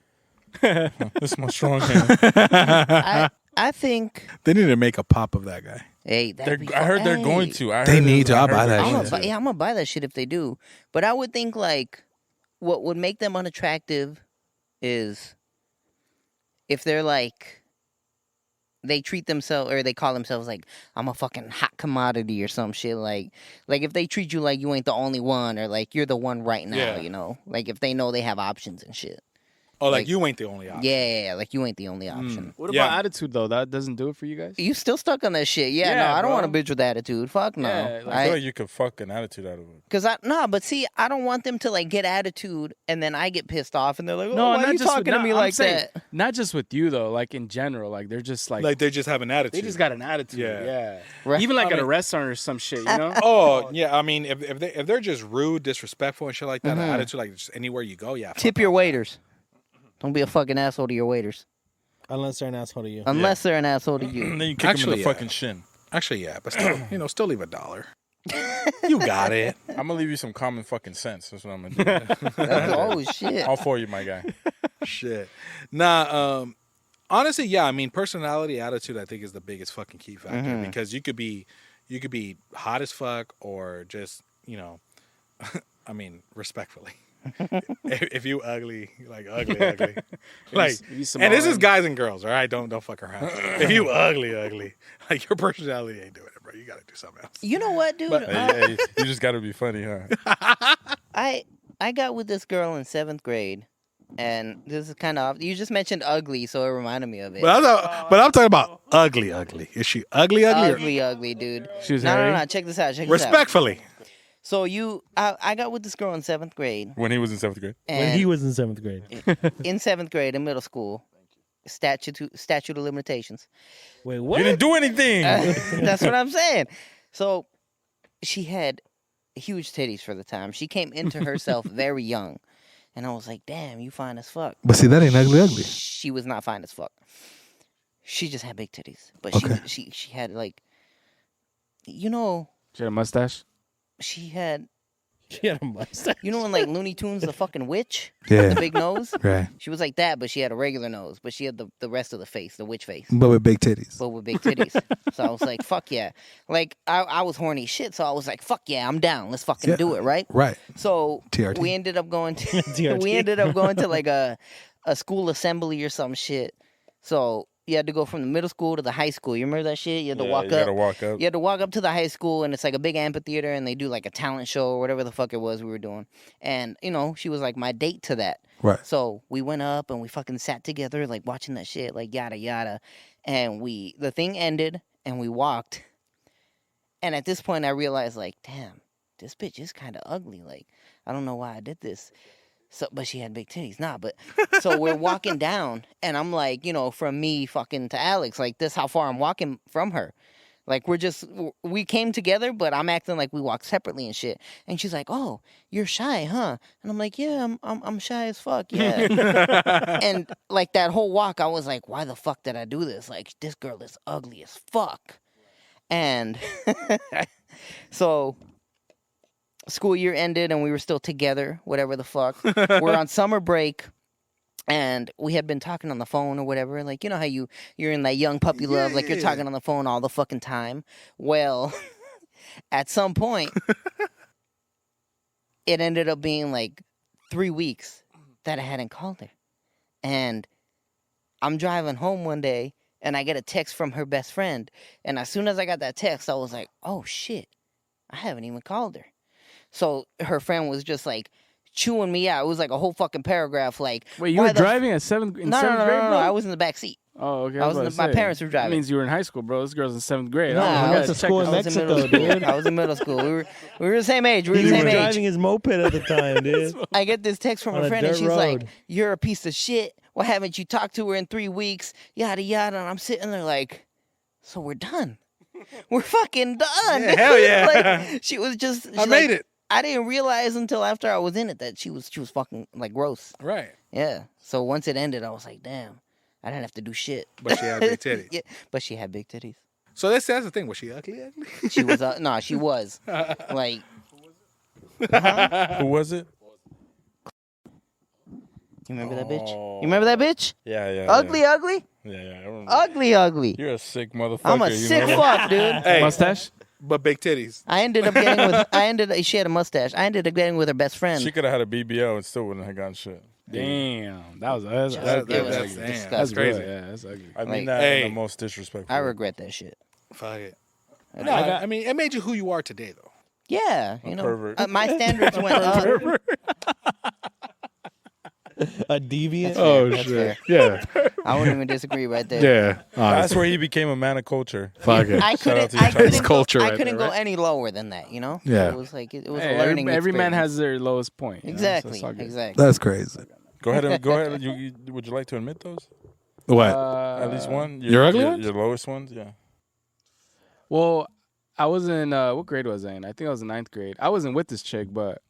C: This is my strong hand.
A: I think.
D: they need to make a pop of that guy.
A: Hey,
C: I heard they're going to.
D: They need to. I'll buy that
A: I'm
D: shit.
A: gonna buy that shit if they do. But I would think like, what would make them unattractive is if they're like, they treat themselves or they call themselves like, I'm a fucking hot commodity or some shit. Like if they treat you like you ain't the only one or like you're the one right now,
D: Yeah.
A: Like if they know they have options and shit.
D: Oh, like
A: Like-
D: you ain't the only option.
A: Yeah, like you ain't the only option.
E: what
D: Yeah.
E: about attitude though? That doesn't do it for you guys.
A: You still stuck on that shit? Yeah, no,
E: Yeah,
A: I don't
E: bro.
A: want a bitch with attitude. Fuck no.
E: Yeah, like,
C: I feel like you could fuck an attitude out of it.
A: Cause but see, I don't want them to like get attitude and then I get pissed off and they're like, oh,
E: No,
A: why
E: not
A: are you
E: just
A: talking to me
E: I'm
A: like
E: saying,
A: that?
E: Not just with you though. Like in general, like they're just like
D: Like they just have an attitude.
E: they just got an attitude.
D: Yeah.
E: Yeah.
A: Right.
E: Even like
D: I
E: at a
D: mean-
E: restaurant or some shit. You know.
D: Oh yeah, I mean, if they're just rude, disrespectful, and shit like that, an attitude like just anywhere you go, yeah.
A: Tip
D: fuck
A: your
D: all that.
A: waiters. Don't be a fucking asshole to your waiters.
B: Unless they're an asshole to you.
A: Unless they're an asshole to
C: And
A: you.
C: then you kick him in
D: Actually,
C: the
D: yeah.
C: fucking shin.
D: Actually, yeah, but still, still leave $1. You got it.
C: I'm gonna leave you some common fucking sense. That's what I'm gonna do.
A: Oh shit.
C: All for you, my guy.
D: Shit. Nah. Honestly, yeah. I mean, personality, attitude, I think is the biggest fucking key factor because you could be hot as fuck or just I mean, respectfully. if you ugly, like ugly, like,
E: Maybe some
D: and this is
E: arm.
D: guys and girls, all right? Don't fuck around. If you ugly, like your personality ain't doing it, bro. You gotta do something else.
A: You know what, dude?
C: Hey, you just gotta be funny, huh?
A: I got with this girl in 7th grade, and this is kind of you just mentioned ugly, so it reminded me of it.
D: But I'm talking about ugly. Is she ugly?
A: Ugly, dude.
E: She was
A: No,
E: hairy?
A: check this out.
D: Respectfully.
A: So I got with this girl in 7th grade.
C: When he was in 7th grade.
A: And
B: When he was in 7th grade.
A: in 7th grade in middle school, statute of limitations.
B: Wait,
C: You
B: what?
C: didn't do anything.
A: That's what I'm saying. So she had huge titties for the time. She came into herself very young. And I was like, damn, you fine as fuck.
D: But see, that ain't ugly.
A: She was not fine as fuck. She just had big titties. But
D: Okay.
A: she had like, you know,
E: She had a mustache.
A: she had,
B: She had a mustache.
A: you know in like Looney Tunes, the fucking witch?
D: Yeah.
A: The big nose?
D: Right.
A: She was like that, but she had a regular nose. But she had the rest of the face, the witch face.
D: But with big titties.
A: But with big titties. So I was like, fuck yeah. Like, I was horny as shit, so I was like, fuck yeah, I'm down. Let's fucking do it, right?
D: Right.
A: So
D: TRT.
A: we ended up going to
B: TRT.
A: we ended up going to like a school assembly or some shit. So you had to go from the middle school to the high school. You remember that shit? You had to walk
C: you
A: up.
C: gotta walk up.
A: You had to walk up to the high school, and it's like a big amphitheater, and they do like a talent show or whatever the fuck it was we were doing. And, you know, she was like my date to that.
D: Right.
A: So we went up and we fucking sat together, like watching that shit, like yada yada. And the thing ended and we walked. And at this point I realized, like, damn, this bitch is kind of ugly. Like, I don't know why I did this. So, but she had big titties. Nah, but so we're walking down and I'm like, you know, from me fucking to Alex, like this how far I'm walking from her. Like we came together, but I'm acting like we walked separately and shit. And she's like, "Oh, you're shy, huh?" And I'm like, "Yeah, I'm shy as fuck, yeah." And like that whole walk, I was like, "Why the fuck did I do this? Like this girl is ugly as fuck." And so school year ended and we were still together, whatever the fuck. We're on summer break. And we had been talking on the phone or whatever. Like, you know how you're in that young puppy love. Like, you're talking on the phone all the fucking time. Well, at some point, it ended up being like 3 weeks that I hadn't called her. And I'm driving home one day, and I get a text from her best friend. And as soon as I got that text, I was like, oh, shit. I haven't even called her. So her friend was just like, chewing me out. It was like a whole fucking paragraph. Like,
E: Wait, you were driving at seventh grade,
A: no,
E: bro?
A: I was in the back seat.
E: Oh, okay.
A: My parents were driving.
E: That means you were in high school, bro. This girl's in 7th grade.
B: No, I went to school in
A: I was
B: Mexico,
A: middle school.
B: dude.
A: I was in middle school. We were the same age. We were
B: He
A: the
B: was
A: same age.
B: driving his moped at the time, dude.
A: I get this text from
B: On
A: a
B: a
A: friend, and
B: dirt
A: she's like,
B: road.
A: "You're a piece of shit. Why haven't you talked to her in 3 weeks? Yada yada." And I'm sitting there like, "So we're done. We're fucking done."
D: Yeah, hell yeah.
A: Like, she was just.
D: I made it.
A: I didn't realize until after I was in it that she was fucking like gross.
D: Right.
A: Yeah. So once it ended, I was like, damn, I didn't have to do shit.
D: But she had big titties.
A: Yeah, but she had big titties.
D: So that's the thing. Was she ugly?
A: She was no, she was like.
C: Who was it?
A: You remember that bitch? You remember that bitch?
C: Yeah.
A: Ugly.
C: Yeah, I remember.
A: Ugly.
C: You're a sick motherfucker.
A: I'm a
C: you
A: sick
C: know?
A: fuck, dude.
D: Hey,
E: Mustache?
D: but big titties.
A: I ended up getting with. She had a mustache. I ended up getting with her best friend.
C: She could have had a BBL and still wouldn't have gotten shit.
E: Damn. That's
A: It was
D: Damn.
A: disgusting.
D: That's crazy.
E: Yeah, that's ugly.
C: I mean
A: Like,
C: that
D: hey.
C: in the most disrespectful.
A: I
C: way.
A: regret that shit.
D: Fuck it. No, I mean, it made you who you are today, though.
A: Yeah, you know,
C: pervert.
A: my standards went up.
B: A deviant.
A: That's fair.
D: Yeah.
A: I wouldn't even disagree right there.
D: Yeah.
C: That's where he became a man of culture.
D: Fuck it.
A: I
C: Shout out
A: couldn't.
C: to you,
A: I
C: Charlie.
A: couldn't,
D: Culture
A: go, I
D: right
A: couldn't
D: there,
A: go any lower than that. You know.
D: Yeah.
A: It was like it was
E: Hey,
A: a learning.
E: every man
A: experience.
E: has their lowest point. You know, so
A: Exactly.
E: it's all good.
A: Exactly.
D: That's crazy.
C: Go ahead. Would you like to admit those?
D: What?
C: At least one.
D: Your ugly ones?
C: Your lowest ones. Yeah.
E: Well, I was in what grade was I in? I think I was in 9th grade. I wasn't with this chick, but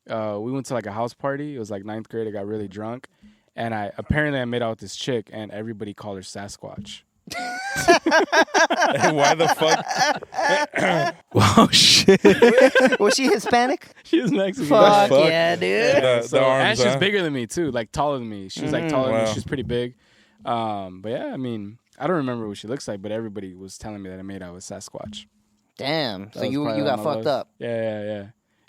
E: we went to like a house party. It was like 9th grade. I got really drunk, and I made out with this chick, and everybody called her Sasquatch.
C: Why the fuck?
D: Oh, shit.
A: Was she Hispanic?
E: She was Mexican.
A: Fuck
C: fuck.
A: yeah, dude.
C: The
E: And
C: arms,
E: she's
C: huh?
E: bigger than me too, like taller than me. She was like taller than
C: Wow.
E: me. She's pretty big. But yeah, I mean, I don't remember what she looks like, but everybody was telling me that I made out with Sasquatch.
A: Damn. So
E: That was
A: you
E: probably
A: got
E: one of my
A: fucked
E: lowest.
A: up.
E: Yeah.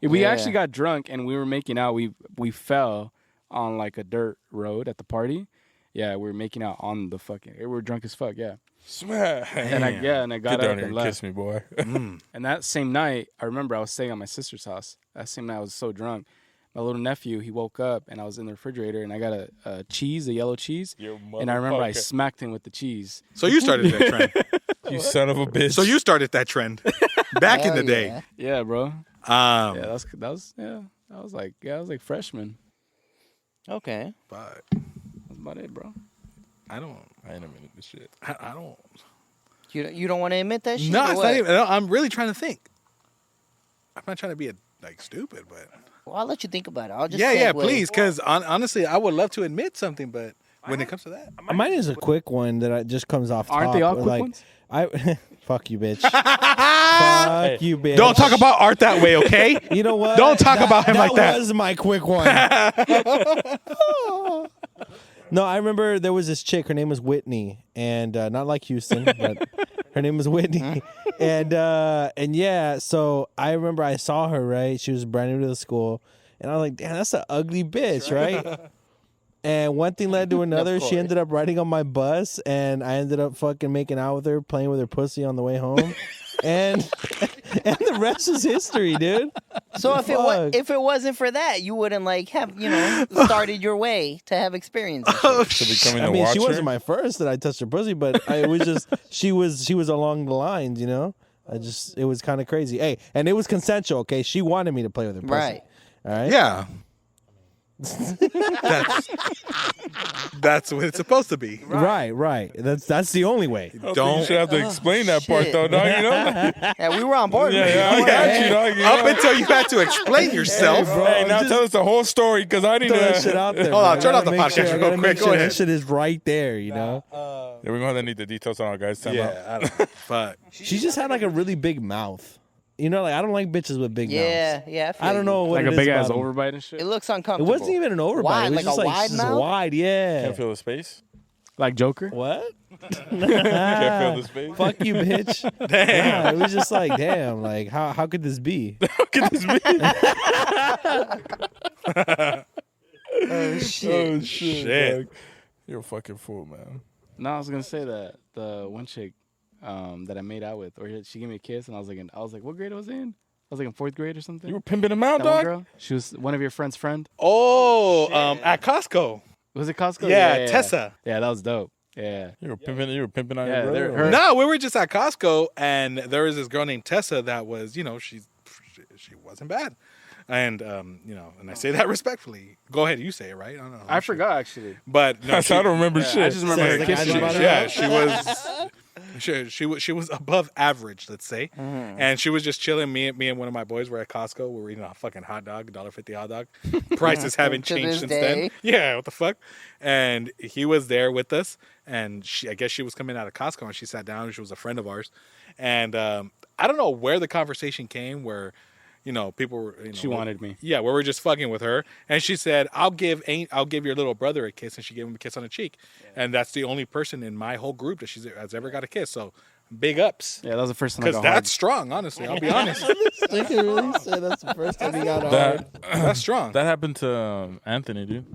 E: We
A: Yeah.
E: actually got drunk and we were making out. We fell on like a dirt road at the party. Yeah, we were making out on the fucking. We were drunk as fuck. Yeah.
C: Smack.
E: And I got
C: Get
E: up
C: down
E: and
C: here and
E: left.
C: kiss me, boy.
E: And that same night, I remember I was staying at my sister's house. That same night, I was so drunk. My little nephew, he woke up, and I was in the refrigerator, and I got a cheese, a yellow cheese.
C: You
E: And I remember I
C: motherfucker.
E: smacked him with the cheese.
D: So you started that trend.
C: You son of a bitch.
D: So you started that trend back in
A: Hell
D: the day.
A: yeah.
E: Yeah, bro. that was like freshman.
A: Okay.
D: But
E: That's about it, bro.
C: I ain't admitted this shit.
D: I don't.
A: You don't want to admit that shit?
D: No,
A: or
D: it's
A: what?
D: not even. No, I'm really trying to think. I'm not trying to be stupid, but
A: Well, I'll let you think about it. I'll just
D: yeah,
A: segue.
D: please, because honestly, I would love to admit something, but when it comes to that,
B: Mine is a quick one that just comes off.
E: Aren't
B: top.
E: they all quick
B: Like,
E: ones?
B: Fuck you, bitch. Fuck you, bitch.
D: don't talk about Art that way, okay?
B: You know what?
D: Don't talk about him like that.
B: That was my quick one. No, I remember there was this chick. Her name was Whitney, and not like Houston, but her name was Whitney. And yeah, so I remember I saw her. Right, she was brand new to the school, and I was like, "Damn, that's an ugly bitch, right?" And one thing led to another. She ended up riding on my bus, and I ended up fucking making out with her, playing with her pussy on the way home, and the rest is history, dude.
A: So if
B: Fuck.
A: if it wasn't for that, you wouldn't like have started your way to have experience.
C: To becoming
B: I
C: the
B: mean,
C: watcher.
B: she wasn't my first that I touched her pussy, but it was just she was along the lines, it was kind of crazy. Hey, and it was consensual. Okay, she wanted me to play with her pussy.
A: Right.
B: All right.
D: Yeah. That's what it's supposed to be.
B: Right. That's the only way.
C: I don't think you should have to explain that part
A: shit.
C: though, dog.
A: Yeah, we were on board.
C: Yeah,
A: with it.
C: yeah, I got you, dog.
D: Up until you had to explain yourself.
C: Hey, now tell us the whole story because I need
B: Throw that
C: to.
B: shit out there.
D: Hold on,
B: man.
D: turn
B: I
D: off the
B: gotta make
D: podcast
B: sure- I
D: real
B: gotta
D: quick.
B: make
D: Go
B: sure
D: ahead.
B: that shit is right there.
C: Yeah, we're gonna need the details on our guys' time out.
D: Yeah, I don't, fuck.
B: She just had like a really big mouth. Like I don't like bitches with big
A: Yeah,
B: mouths.
A: yeah.
B: I don't know what
E: Like
B: it
E: a
B: is
E: big ass
B: about 'em.
E: overbite and shit.
A: It looks
B: It
A: uncomfortable.
B: wasn't even an overbite.
A: Wide,
B: It was
A: like
B: just
A: a
B: like
A: wide
B: just
A: mouth?
B: wide. Yeah.
C: Can't feel the space.
E: Like Joker.
B: What?
C: Can't feel the space.
B: Fuck you, bitch. Damn. Nah, it was just like, damn. Like, how could this be?
C: Look at this man.
A: Oh shit.
C: Oh
D: Shit.
C: dog. You're a fucking fool, man.
E: No, I was gonna say that the one chick that I made out with, or she gave me a kiss, and I was like, what grade I was in? I was like in 4th grade or something.
C: You were pimping him out,
E: That one
C: dog.
E: girl. She was one of your friend's friend.
D: Oh, at Costco.
E: Was it Costco?
D: Yeah, Tessa.
E: Yeah, that was dope. Yeah.
C: You were pimping on
E: Yeah,
C: your
E: they're-
C: brother.
E: her-
D: No, we were just at Costco, and there was this girl named Tessa that was, she wasn't bad, and and I say that respectfully. Go ahead, you say it, right? I don't know.
E: I forgot actually.
D: but no,
C: I don't remember
E: Yeah,
C: shit.
E: I just remember her
B: Says the
E: kissing
B: guy
E: me.
B: about
D: she was. She was above average, let's say, and she was just chilling. Me and one of my boys were at Costco. We were eating a fucking hot dog, $1.50 hot dog. Prices haven't
A: To
D: changed
A: this
D: since
A: day.
D: then. Yeah, what the fuck? And he was there with us, and I guess she was coming out of Costco, and she sat down. She was a friend of ours, and I don't know where the conversation came where. People were.
E: She wanted me.
D: Yeah, we were just fucking with her, and she said, "I'll give your little brother a kiss," and she gave him a kiss on the cheek, and that's the only person in my whole group that has ever got a kiss. So, big ups,
E: Yeah, that was the first time I
D: because
E: got
D: that's strong. Honestly, I'll be honest,
B: They can really say that's the first time he got hard.
D: that's strong.
C: That happened to Anthony, dude.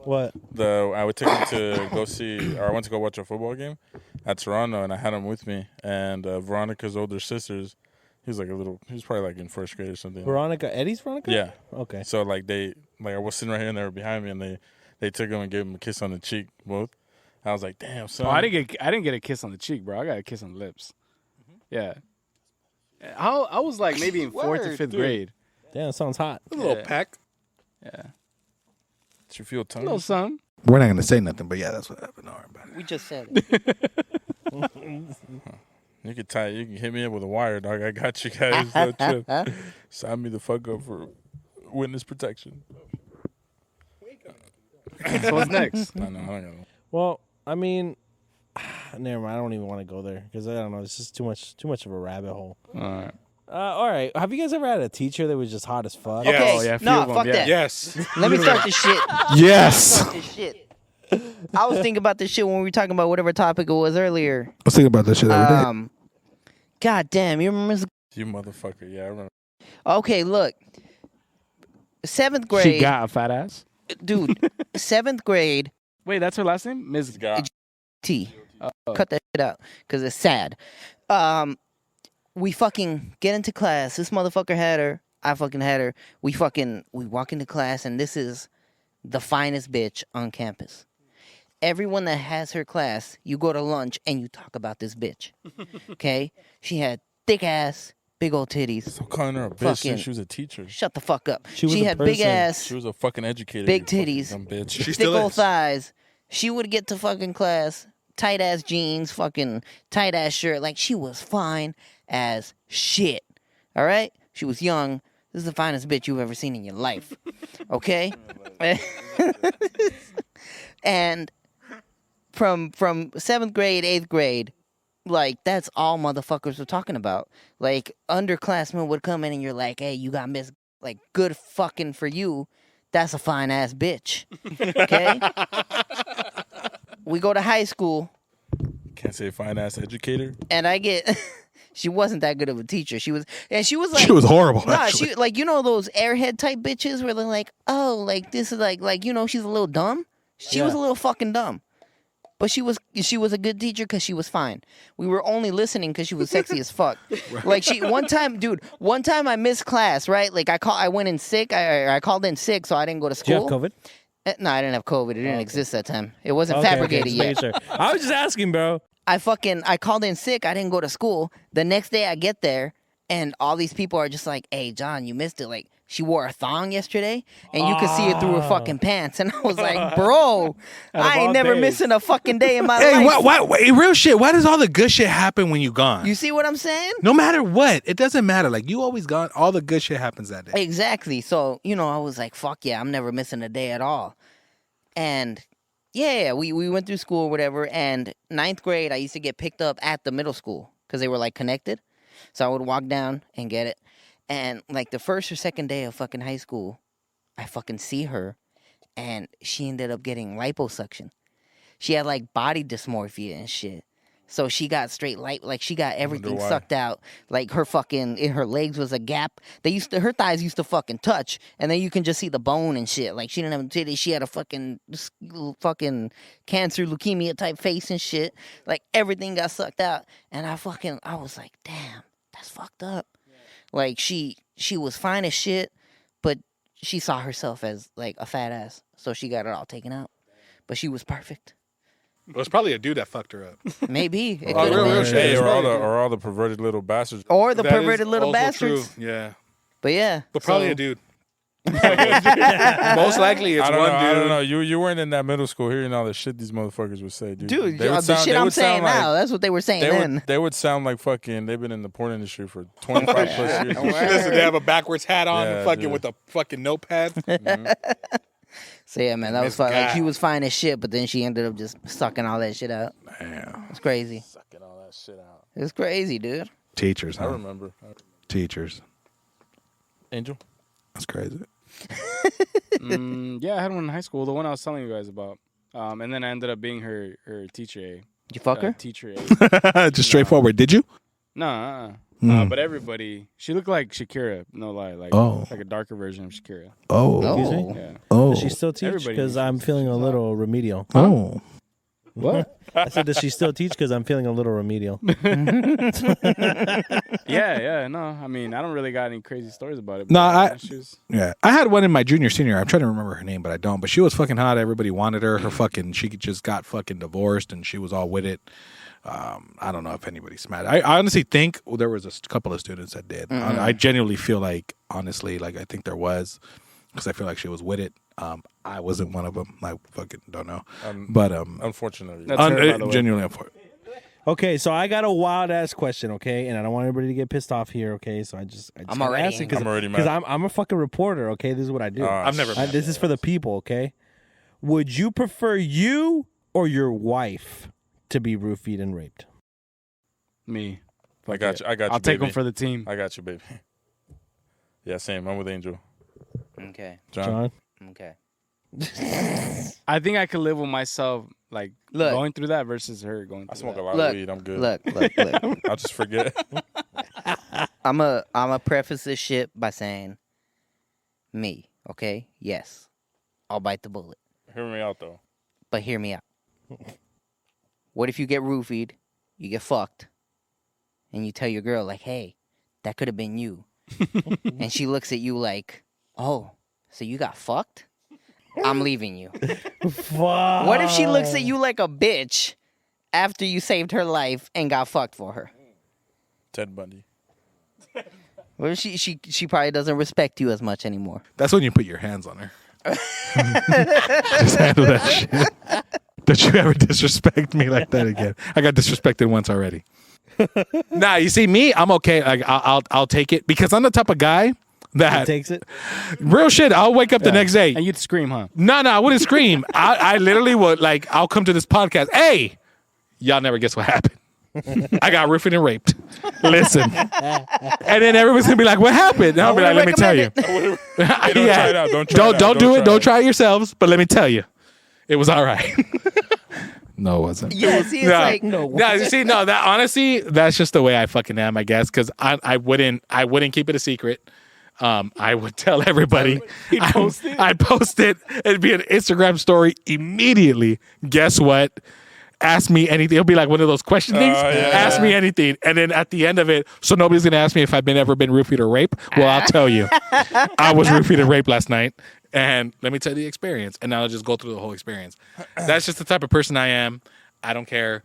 B: What?
C: I would take him to go see, or I went to go watch a football game at Toronto, and I had him with me. And Veronica's older sisters, he was probably like in 1st grade or something.
B: Veronica? Eddie's Veronica?
C: Yeah.
B: Okay.
C: So I was sitting right here and they were behind me, and they took him and gave him a kiss on the cheek, both. I was like, damn, son.
E: Oh, I didn't get a kiss on the cheek, bro. I got a kiss on the lips. Yeah. I was like maybe in 4th or
A: Word,
E: 5th grade.
B: Damn, sounds hot.
D: A little
E: Yeah.
D: peck.
E: Yeah.
C: Did you feel
E: A
C: tongue?
E: little something.
D: We're not gonna say nothing, but yeah, that's what happened. All right,
A: We just said it.
C: You can hit me up with a wire, dog. I got you guys. Don't trip. Sign me the fuck up for witness protection.
E: So what's next?
C: I know.
B: Well, I mean, never mind. I don't even want to go there because I don't know. It's just too much of a rabbit hole.
E: All right.
B: All right. Have you guys ever had a teacher that was just hot as fuck?
D: Yes.
A: Okay,
E: Oh, yeah, a few
A: no,
E: of 'em,
A: fuck
E: yeah.
A: that.
D: Yes.
A: Let me start this shit.
D: Yes.
A: Start this shit. I was thinking about this shit when we were talking about whatever topic it was earlier.
D: I was thinking about this shit
A: God damn, you remember?
C: You motherfucker. Yeah, I remember.
A: Okay, look. 7th grade,
E: She got a fat ass.
A: dude. 7th grade.
E: Wait, that's her last name? Ms.
C: God.
A: T.
E: Oh.
A: Cut that shit out because it's sad. We fucking get into class. This motherfucker had her. I fucking had her. We walk into class, and this is the finest bitch on campus. Everyone that has her class, you go to lunch and you talk about this bitch. Okay? She had thick ass, big old titties.
C: Stop calling her a bitch.
A: Fucking-
C: She was a teacher.
A: Shut the fuck up.
B: She was a
A: had big
B: person.
A: ass,
C: She was a fucking educator.
A: big
C: you fucking
A: titties,
C: dumb bitch.
D: She
A: thick
D: still
A: old
D: is.
A: thighs. She would get to fucking class, tight ass jeans, fucking tight ass shirt. Like, she was fine as shit. All right? She was young. This is the finest bitch you've ever seen in your life. Okay? And from 7th grade, 8th grade, like, that's all motherfuckers were talking about. Like, underclassmen would come in and you're like, hey, you got Miss, like, good fucking for you. That's a fine ass bitch. Okay? We go to high school,
C: Can't say fine ass educator.
A: and I get. She wasn't that good of a teacher. She was like.
D: She was horrible.
A: Nah,
D: actually.
A: she like, you know those airhead type bitches where they're like, oh, like this is like you know, she's a little dumb. She was a little fucking dumb, but she was a good teacher because she was fine. We were only listening because she was sexy as fuck. Like one time I missed class. Right, like I went in sick. I called in sick, so I didn't go to
B: Do you have
A: school.
B: COVID?
A: No, I didn't have COVID. It didn't exist that time. It wasn't
B: Okay,
A: fabricated
B: just
A: yet.
B: making sure. I was just asking, bro.
A: I called in sick. I didn't go to school. The next day I get there and all these people are just like, hey, John, you missed it. Like, she wore a thong yesterday and you could see it through her fucking pants. And I was like, bro, I ain't
B: all
A: never
B: days.
A: missing a fucking day in my
D: Hey,
A: life.
D: why, real shit. Why does all the good shit happen when you gone?
A: You see what I'm saying?
D: No matter what, it doesn't matter. Like, you always gone. All the good shit happens that day.
A: Exactly. So, you know, I was like, fuck yeah, I'm never missing a day at all. And yeah, we went through school or whatever. And 9th grade, I used to get picked up at the middle school because they were like connected. So I would walk down and get it. And like the first or second day of fucking high school, I fucking see her and she ended up getting liposuction. She had like body dysmorphia and shit. So she got straight like she got everything
C: why.
A: sucked out. Like her fucking in her legs was a gap. Her thighs used to fucking touch, and then you can just see the bone and shit. Like she didn't have a titty. She had a fucking cancer, leukemia type face and shit. Like everything got sucked out, and I was like, damn, that's fucked up. Like she was fine as shit, but she saw herself as like a fat ass, so she got it all taken out. But she was perfect.
D: It was probably a dude that fucked her up.
A: Maybe it
D: Oh,
A: could've
D: real
A: been.
D: shit.
C: Hey,
D: It's
C: or
D: probably-
C: all the perverted little bastards.
A: Or the
D: That is
A: perverted little
D: also
A: bastards.
D: true. Yeah.
A: But yeah.
D: But probably
A: so-
D: a dude. Most likely it's
C: I don't
D: one
C: know.
D: dude.
C: I don't know. You weren't in that middle school hearing all the shit these motherfuckers would say, dude.
A: Dude,
C: They would
A: the
C: sound-
A: shit
C: they
A: I'm
C: would
A: saying
C: sound like-
A: now, that's what they were saying then.
C: They would sound like fucking. They've been in the porn industry for 25 plus years.
D: Listen, they have a backwards hat on,
C: Yeah,
D: fucking
C: dude.
D: with a fucking notepad.
A: So yeah, man, that was
D: Miss
A: fun. Like
D: Guy.
A: she was fine as shit, but then she ended up just sucking all that shit out.
D: Damn.
A: It's crazy.
C: Sucking all that shit out.
A: It's crazy, dude.
D: Teachers,
C: I
D: huh?
C: remember.
D: Teachers.
C: Angel.
D: That's crazy.
E: Yeah, I had one in high school, the one I was telling you guys about. And then I ended up being her teacher A.
A: Did you fuck her?
E: Teacher A.
D: Just straightforward. Did you?
E: No,
D: Mm.
E: but everybody, she looked like Shakira, no lie, like a darker version of Shakira.
D: Oh.
B: Excuse me?
A: Oh.
E: Yeah.
D: Oh.
B: Does she still teach?
E: Everybody
B: Because I'm feeling a little remedial.
D: Oh.
E: What?
B: I said, does she still teach? Because I'm feeling a little remedial.
E: Yeah, no. I mean, I don't really got any crazy stories about it.
D: No,
E: but, she was,
D: Yeah. I had one in my junior, senior. I'm trying to remember her name, but I don't. But she was fucking hot. Everybody wanted her. Her fucking, she just got fucking divorced and she was all with it. I don't know if anybody's mad. I honestly think there was a couple of students that did. I genuinely feel like, honestly, like I think there was, because I feel like she was with it. I wasn't one of them. I fucking don't know. But
C: Unfortunately.
E: That's her, by the way.
D: genuinely unfortunate.
B: Okay, so I got a wild ass question, okay, and I don't want everybody to get pissed off here, okay. So I just
A: I'm already
B: ask it
A: angry.
C: I'm already
B: because
C: mad.
B: I'm a fucking reporter, okay. This is what I do.
C: I've
D: never
B: This is for the people, okay. Would you prefer you or your wife to be roofied and raped?
E: me.
C: I got you. I got you.
E: I'll take
C: baby.
E: them for the team.
C: I got you, baby. Yeah, same. I'm with Angel.
A: Okay.
B: John?
A: Okay.
E: I think I could live with myself, like
A: Look.
E: going through that versus her going
C: I
E: through
C: smoke
E: that.
C: a lot
A: Look,
C: of weed. I'm good.
A: Look.
C: I'll just forget.
A: I'm a preface this shit by saying me, okay? Yes. I'll bite the bullet.
C: Hear me out though.
A: But hear me out. What if you get roofied, you get fucked, and you tell your girl, like, hey, that could have been you. And she looks at you like, oh, so you got fucked? I'm leaving you.
B: Fuck.
A: What if she looks at you like a bitch after you saved her life and got fucked for her?
C: Ted Bundy.
A: Well, she probably doesn't respect you as much anymore.
D: That's when you put your hands on her. Just handle that shit. Don't you ever disrespect me like that again. I got disrespected once already. Nah, you see me, I'm okay. Like I'll take it because I'm the type of guy that
B: Takes it.
D: real shit. I'll wake up the next day.
E: And you'd scream, huh?
D: No, I wouldn't scream. I literally would like. I'll come to this podcast. Hey, y'all never guess what happened. I got roofied and raped. Listen, and then everyone's gonna be like, "What happened?" And I'll be like, "Let me tell you."
C: Hey, don't try it out. Don't try it out.
D: Don't do it.
C: try
D: Don't try it yourselves. But let me tell you, it was all right. No, it wasn't.
A: Yeah, see, it's
D: No.
A: like
D: No, you see, no, that honestly, that's just the way I fucking am, I guess, because I wouldn't keep it a secret. I would tell everybody. I'd post it. It'd be an Instagram story immediately. Guess what? Ask me anything. It'll be like one of those question things. Ask me anything, and then at the end of it, so nobody's gonna ask me if I've ever been roofied or raped. Well, I'll tell you, I was roofied and raped last night, and let me tell you the experience, and I'll just go through the whole experience. That's just the type of person I am. I don't care.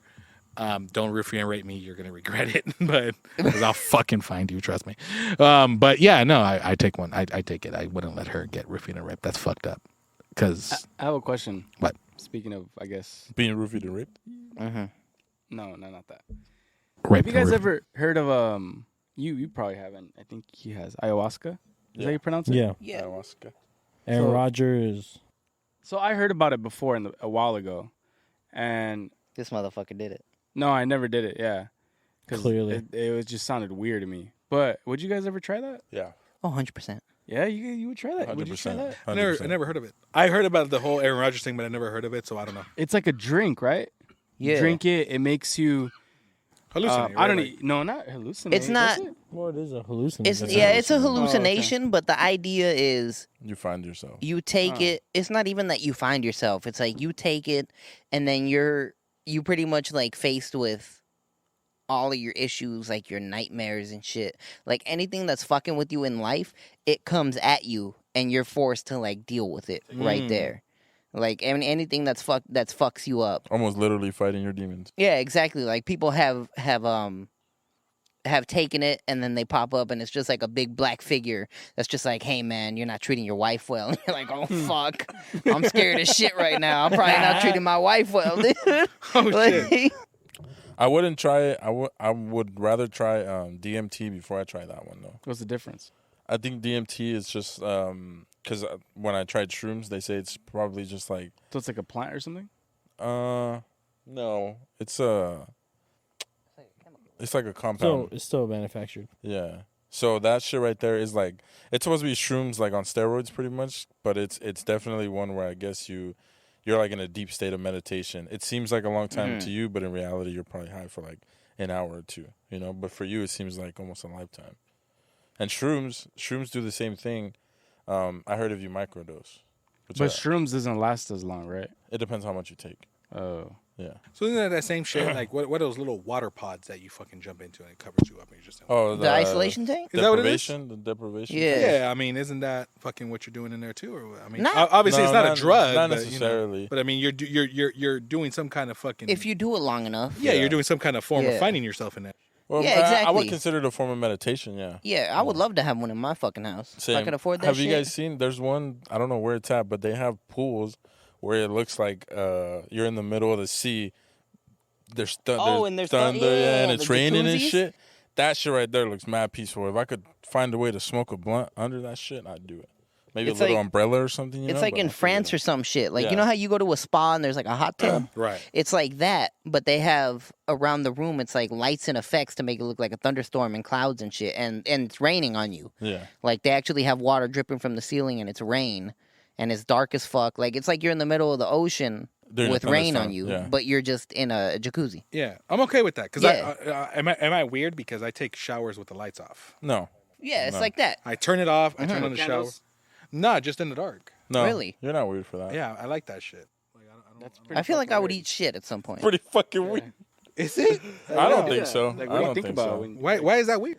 D: Don't roofie and rape me. You're gonna regret it, but because I'll fucking find you. Trust me. But yeah, no, I take one. I take it. I wouldn't let her get roofied and raped. That's fucked up. Because
E: I have a question.
D: What?
E: Speaking of, I guess.
C: Being roofied and raped.
E: No, not that.
D: rape.
E: Have you guys ever heard of You probably haven't. I think he has ayahuasca. Is that how you pronounce it?
B: Yeah.
A: yeah.
C: Ayahuasca.
B: Aaron
E: So-
B: Rodgers.
E: So I heard about it before a while ago, and
A: This motherfucker did it.
E: no, I never did it. Yeah, 'cause
B: Clearly.
E: it was just sounded weird to me. But would you guys ever try that?
C: Yeah.
A: Oh, 100%.
E: Yeah, you would try that. Would you try
C: 100%.
E: that?
D: I never heard of it. I heard about the whole Aaron Rodgers thing, but I never heard of it, so I don't know.
E: It's like a drink, right? You
A: Yeah.
E: drink it. It makes you.
D: Hallucinate.
E: I don't. No, not hallucinate.
A: It's not-
E: does it?
B: Well, it is a hallucination.
A: It's a
E: okay.
A: hallucination, but the idea is
C: You find yourself.
A: you take it. It's not even that you find yourself. It's like you take it, and then you pretty much like faced with all of your issues, like your nightmares and shit. Like anything that's fucking with you in life, it comes at you, and you're forced to like deal with it right there. Like anything that fucks you up.
C: Almost literally fighting your demons.
A: Yeah, exactly. Like people have taken it and then they pop up and it's just like a big black figure that's just like, hey man, you're not treating your wife well. And you're like, oh fuck, I'm scared as shit right now. I'm probably not treating my wife well, dude. Like,
C: I wouldn't try it. I would rather try DMT before I try that one though.
E: What's the difference?
C: I think DMT is just because when I tried shrooms, they say it's probably just like
E: So it's like a plant or something?
C: no, it's like a
B: So
C: compound.
B: it's still manufactured.
C: Yeah. So that shit right there is like it's supposed to be shrooms like on steroids pretty much, but it's definitely one where I guess you're like in a deep state of meditation. It seems like a long time to you, but in reality you're probably high for like an hour or two, you know? But for you it seems like almost a lifetime. And shrooms do the same thing. I heard if you microdose.
E: But shrooms doesn't last as long, right?
C: It depends how much you take.
E: Oh.
C: Yeah.
D: So isn't that same shit? Like what are those little water pods that you fucking jump into and it covers you up and you're just
C: Oh,
A: the isolation tank?
D: Is that what it is?
C: The deprivation.
A: Yeah.
D: Yeah, I mean, isn't that fucking what you're doing in there too? Or I mean,
A: No.
D: obviously it's not a drug,
C: not
D: but, you know,
C: necessarily.
D: but I mean, you're doing some kind of fucking.
A: If you do it long enough.
D: yeah, you're doing some kind of form of
A: Yeah.
D: finding yourself in that.
C: Well,
A: Yeah,
C: I
A: exactly.
C: would consider it a form of meditation. Yeah.
A: Yeah, I would love to have one in my fucking house. If I
C: Same.
A: could afford that
C: Have
A: shit.
C: you guys seen? There's one. I don't know where it's at, but they have pools where it looks like you're in the middle of the sea. There's
A: and there's
C: thunder,
A: yeah,
C: and it's
A: the
C: raining and
A: jacuzzis?
C: shit. That shit right there looks mad peaceful. If I could find a way to smoke a blunt under that shit, I'd do it. Maybe
A: It's
C: a little
A: like-
C: umbrella or something.
A: It's like in France or some shit. Like, you
C: Yeah.
A: know how you go to a spa and there's like a hot tub?
D: Right.
A: It's like that, but they have around the room, it's like lights and effects to make it look like a thunderstorm and clouds and shit. And it's raining on you.
C: Yeah.
A: Like, they actually have water dripping from the ceiling and it's rain. And it's dark as fuck. Like, it's like you're in the middle of the ocean
C: During a
A: with rain on
C: thunderstorm,
A: you,
C: yeah.
A: but you're just in a jacuzzi.
D: Yeah, I'm okay with that because
A: Yeah.
D: am I weird because I take showers with the lights off.
C: No.
A: Yeah, it's
C: No.
A: like that.
D: I turn it off. I turn on the shower.
E: Candles?
D: No, just in the dark.
C: No.
A: Really?
C: You're not weird for that.
D: Yeah, I like that shit. Like,
E: That's pretty
A: I feel like
E: fucking
A: I would
E: weird.
A: eat shit at some point.
C: Pretty fucking weird.
D: Is it?
C: I don't
E: Yeah.
C: think so.
E: Like,
C: I
E: what do you
C: don't
E: think
C: think
E: about
C: so.
E: when
D: Why is that weird?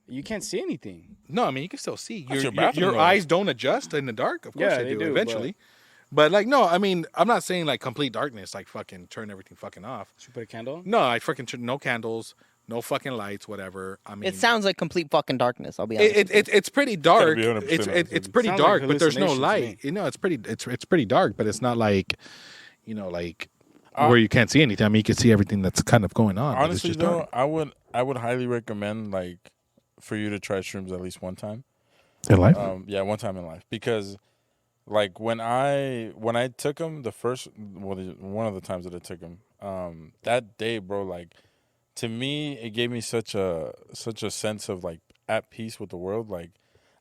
E: you can't see anything?
D: No, I mean you can still see.
C: That's your
D: Your
C: bathroom, though.
D: eyes don't adjust in the dark. Of course
E: Yeah,
D: they,
E: they
D: do
E: do,
D: eventually. But like, no, I mean, I'm not saying like complete darkness, like fucking turn everything fucking off.
E: Should we put a candle on?
D: No, I fucking turn no candles. no fucking lights, whatever. I mean,
A: It sounds like complete fucking darkness. I'll be honest.
D: it's pretty dark.
C: be 100%
D: It's
C: honest with
D: it's
C: you.
D: pretty
E: Sounds like
D: dark, but there's no
E: hallucinations to
D: light.
E: me.
D: You know, it's pretty dark, but it's not like, like where you can't see anything. I mean, you can see everything that's kind of going on. but it's
C: Honestly,
D: just
C: though,
D: dark.
C: I would highly recommend like for you to try shrooms at least one time.
D: In life.
C: Yeah, one time in life, because like when I took them one of the times that I took them, that day, bro, like to me it gave me such a sense of like at peace with the world. Like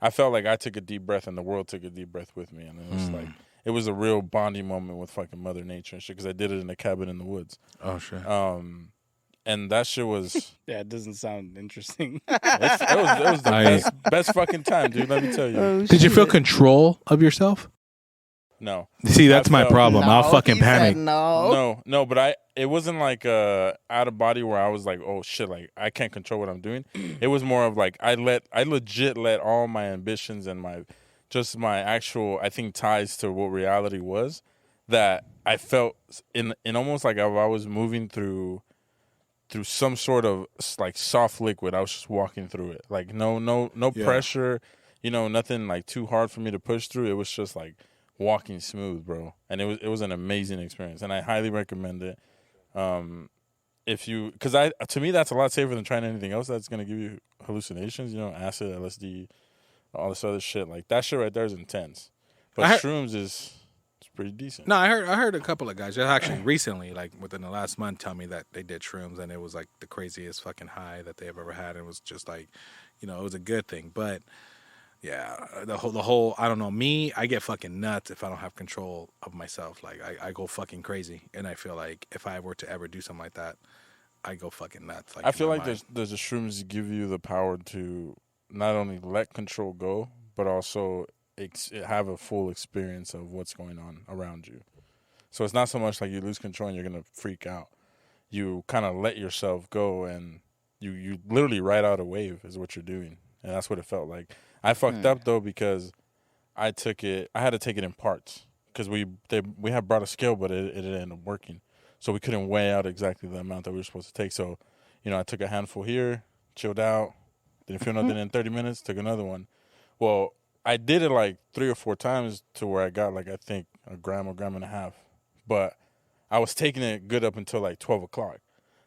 C: I felt like I took a deep breath and the world took a deep breath with me, and it was like it was a real bonding moment with fucking Mother Nature and shit, because I did it in a cabin in the woods.
D: Oh shit.
C: And that shit was
E: Yeah, it doesn't sound interesting.
C: it was the best fucking time, dude. Let me tell you.
A: Oh,
D: Did you feel
A: shit.
D: control of yourself?
C: No.
D: See, that's my
C: felt-
D: problem. I'll
A: No,
D: fucking
A: he said
D: panic.
A: no.
C: No, but it wasn't like out of body where I was like, oh shit, like I can't control what I'm doing. It was more of like I legit let all my ambitions and my actual, I think, ties to what reality was, that I felt in almost like I was moving through some sort of like soft liquid. I was just walking through it, like no
D: Yeah.
C: pressure, nothing like too hard for me to push through. It was just like walking smooth, bro, and it was an amazing experience, and I highly recommend it. If you, because to me that's a lot safer than trying anything else that's gonna give you hallucinations. Acid, LSD, all this other shit. Like that shit right there is intense, but shrooms is pretty decent.
D: No, I heard a couple of guys just actually recently, like within the last month, tell me that they did shrooms and it was like the craziest fucking high that they have ever had. It was just like, it was a good thing. But yeah, the whole I don't know, me, I get fucking nuts if I don't have control of myself. Like I go fucking crazy, and I feel like if I were to ever do something like that, I go fucking nuts. Like
C: I feel
D: my
C: like
D: mind.
C: there's the shrooms that give you the power to not only let control go, but also have a full experience of what's going on around you. So it's not so much like you lose control and you're gonna freak out. You kind of let yourself go, and you literally ride out a wave is what you're doing, and that's what it felt like. I fucked up though, because I had to take it in parts, because we had brought a scale, but it didn't end up working, so we couldn't weigh out exactly the amount that we were supposed to take. So, I took a handful here, chilled out, didn't feel nothing in 30 minutes, took another one. Well, I did it like 3 or 4 times to where I got like, I think a gram and a half, but I was taking it good up until like 12 o'clock.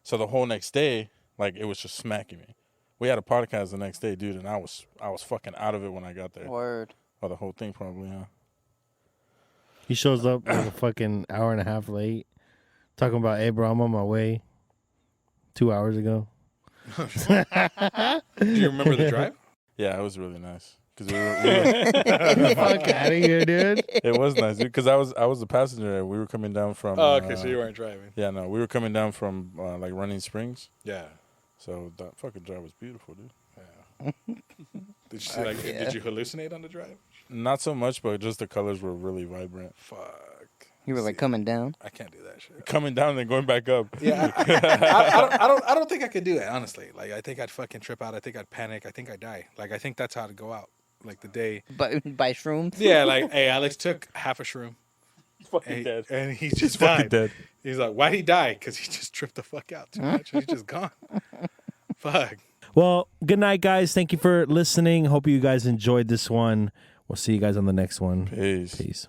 C: So the whole next day, like it was just smacking me. We had a podcast the next day, dude, and I was fucking out of it when I got there.
A: Word.
C: Or the whole thing probably, huh?
B: He shows up like a fucking hour and a half late, talking about, "Hey, bro, I'm on my way." 2 hours ago.
D: Do you remember the drive?
C: Yeah, it was really nice. Because we were
B: Fuck out of here, dude.
C: it was nice, dude, because I was the passenger, and we were coming down from...
D: Oh, okay, so you weren't driving.
C: Yeah, no, we were coming down from like Running Springs.
D: Yeah.
C: So that fucking drive was beautiful, dude.
D: Did you see, did you hallucinate on the drive?
C: Not so much, but just the colors were really vibrant.
D: Fuck.
A: You were like coming down.
D: I can't do that shit.
C: Coming down and then going back up.
D: Yeah, I don't think I could do that, honestly. Like, I think I'd fucking trip out. I think I'd panic. I think I'd die. Like, I think that's how I'd go out. Like the day.
A: But by shrooms.
D: Yeah, like, hey, Alex took half a shroom.
C: He's fucking dead.
D: And he just
C: fucking
D: died.
C: dead.
D: He's like, why'd he die? Because he just tripped the fuck out too much. He's just gone. Fuck.
B: Well, good night, guys. Thank you for listening. Hope you guys enjoyed this one. We'll see you guys on the next one.
C: Peace.
B: Peace.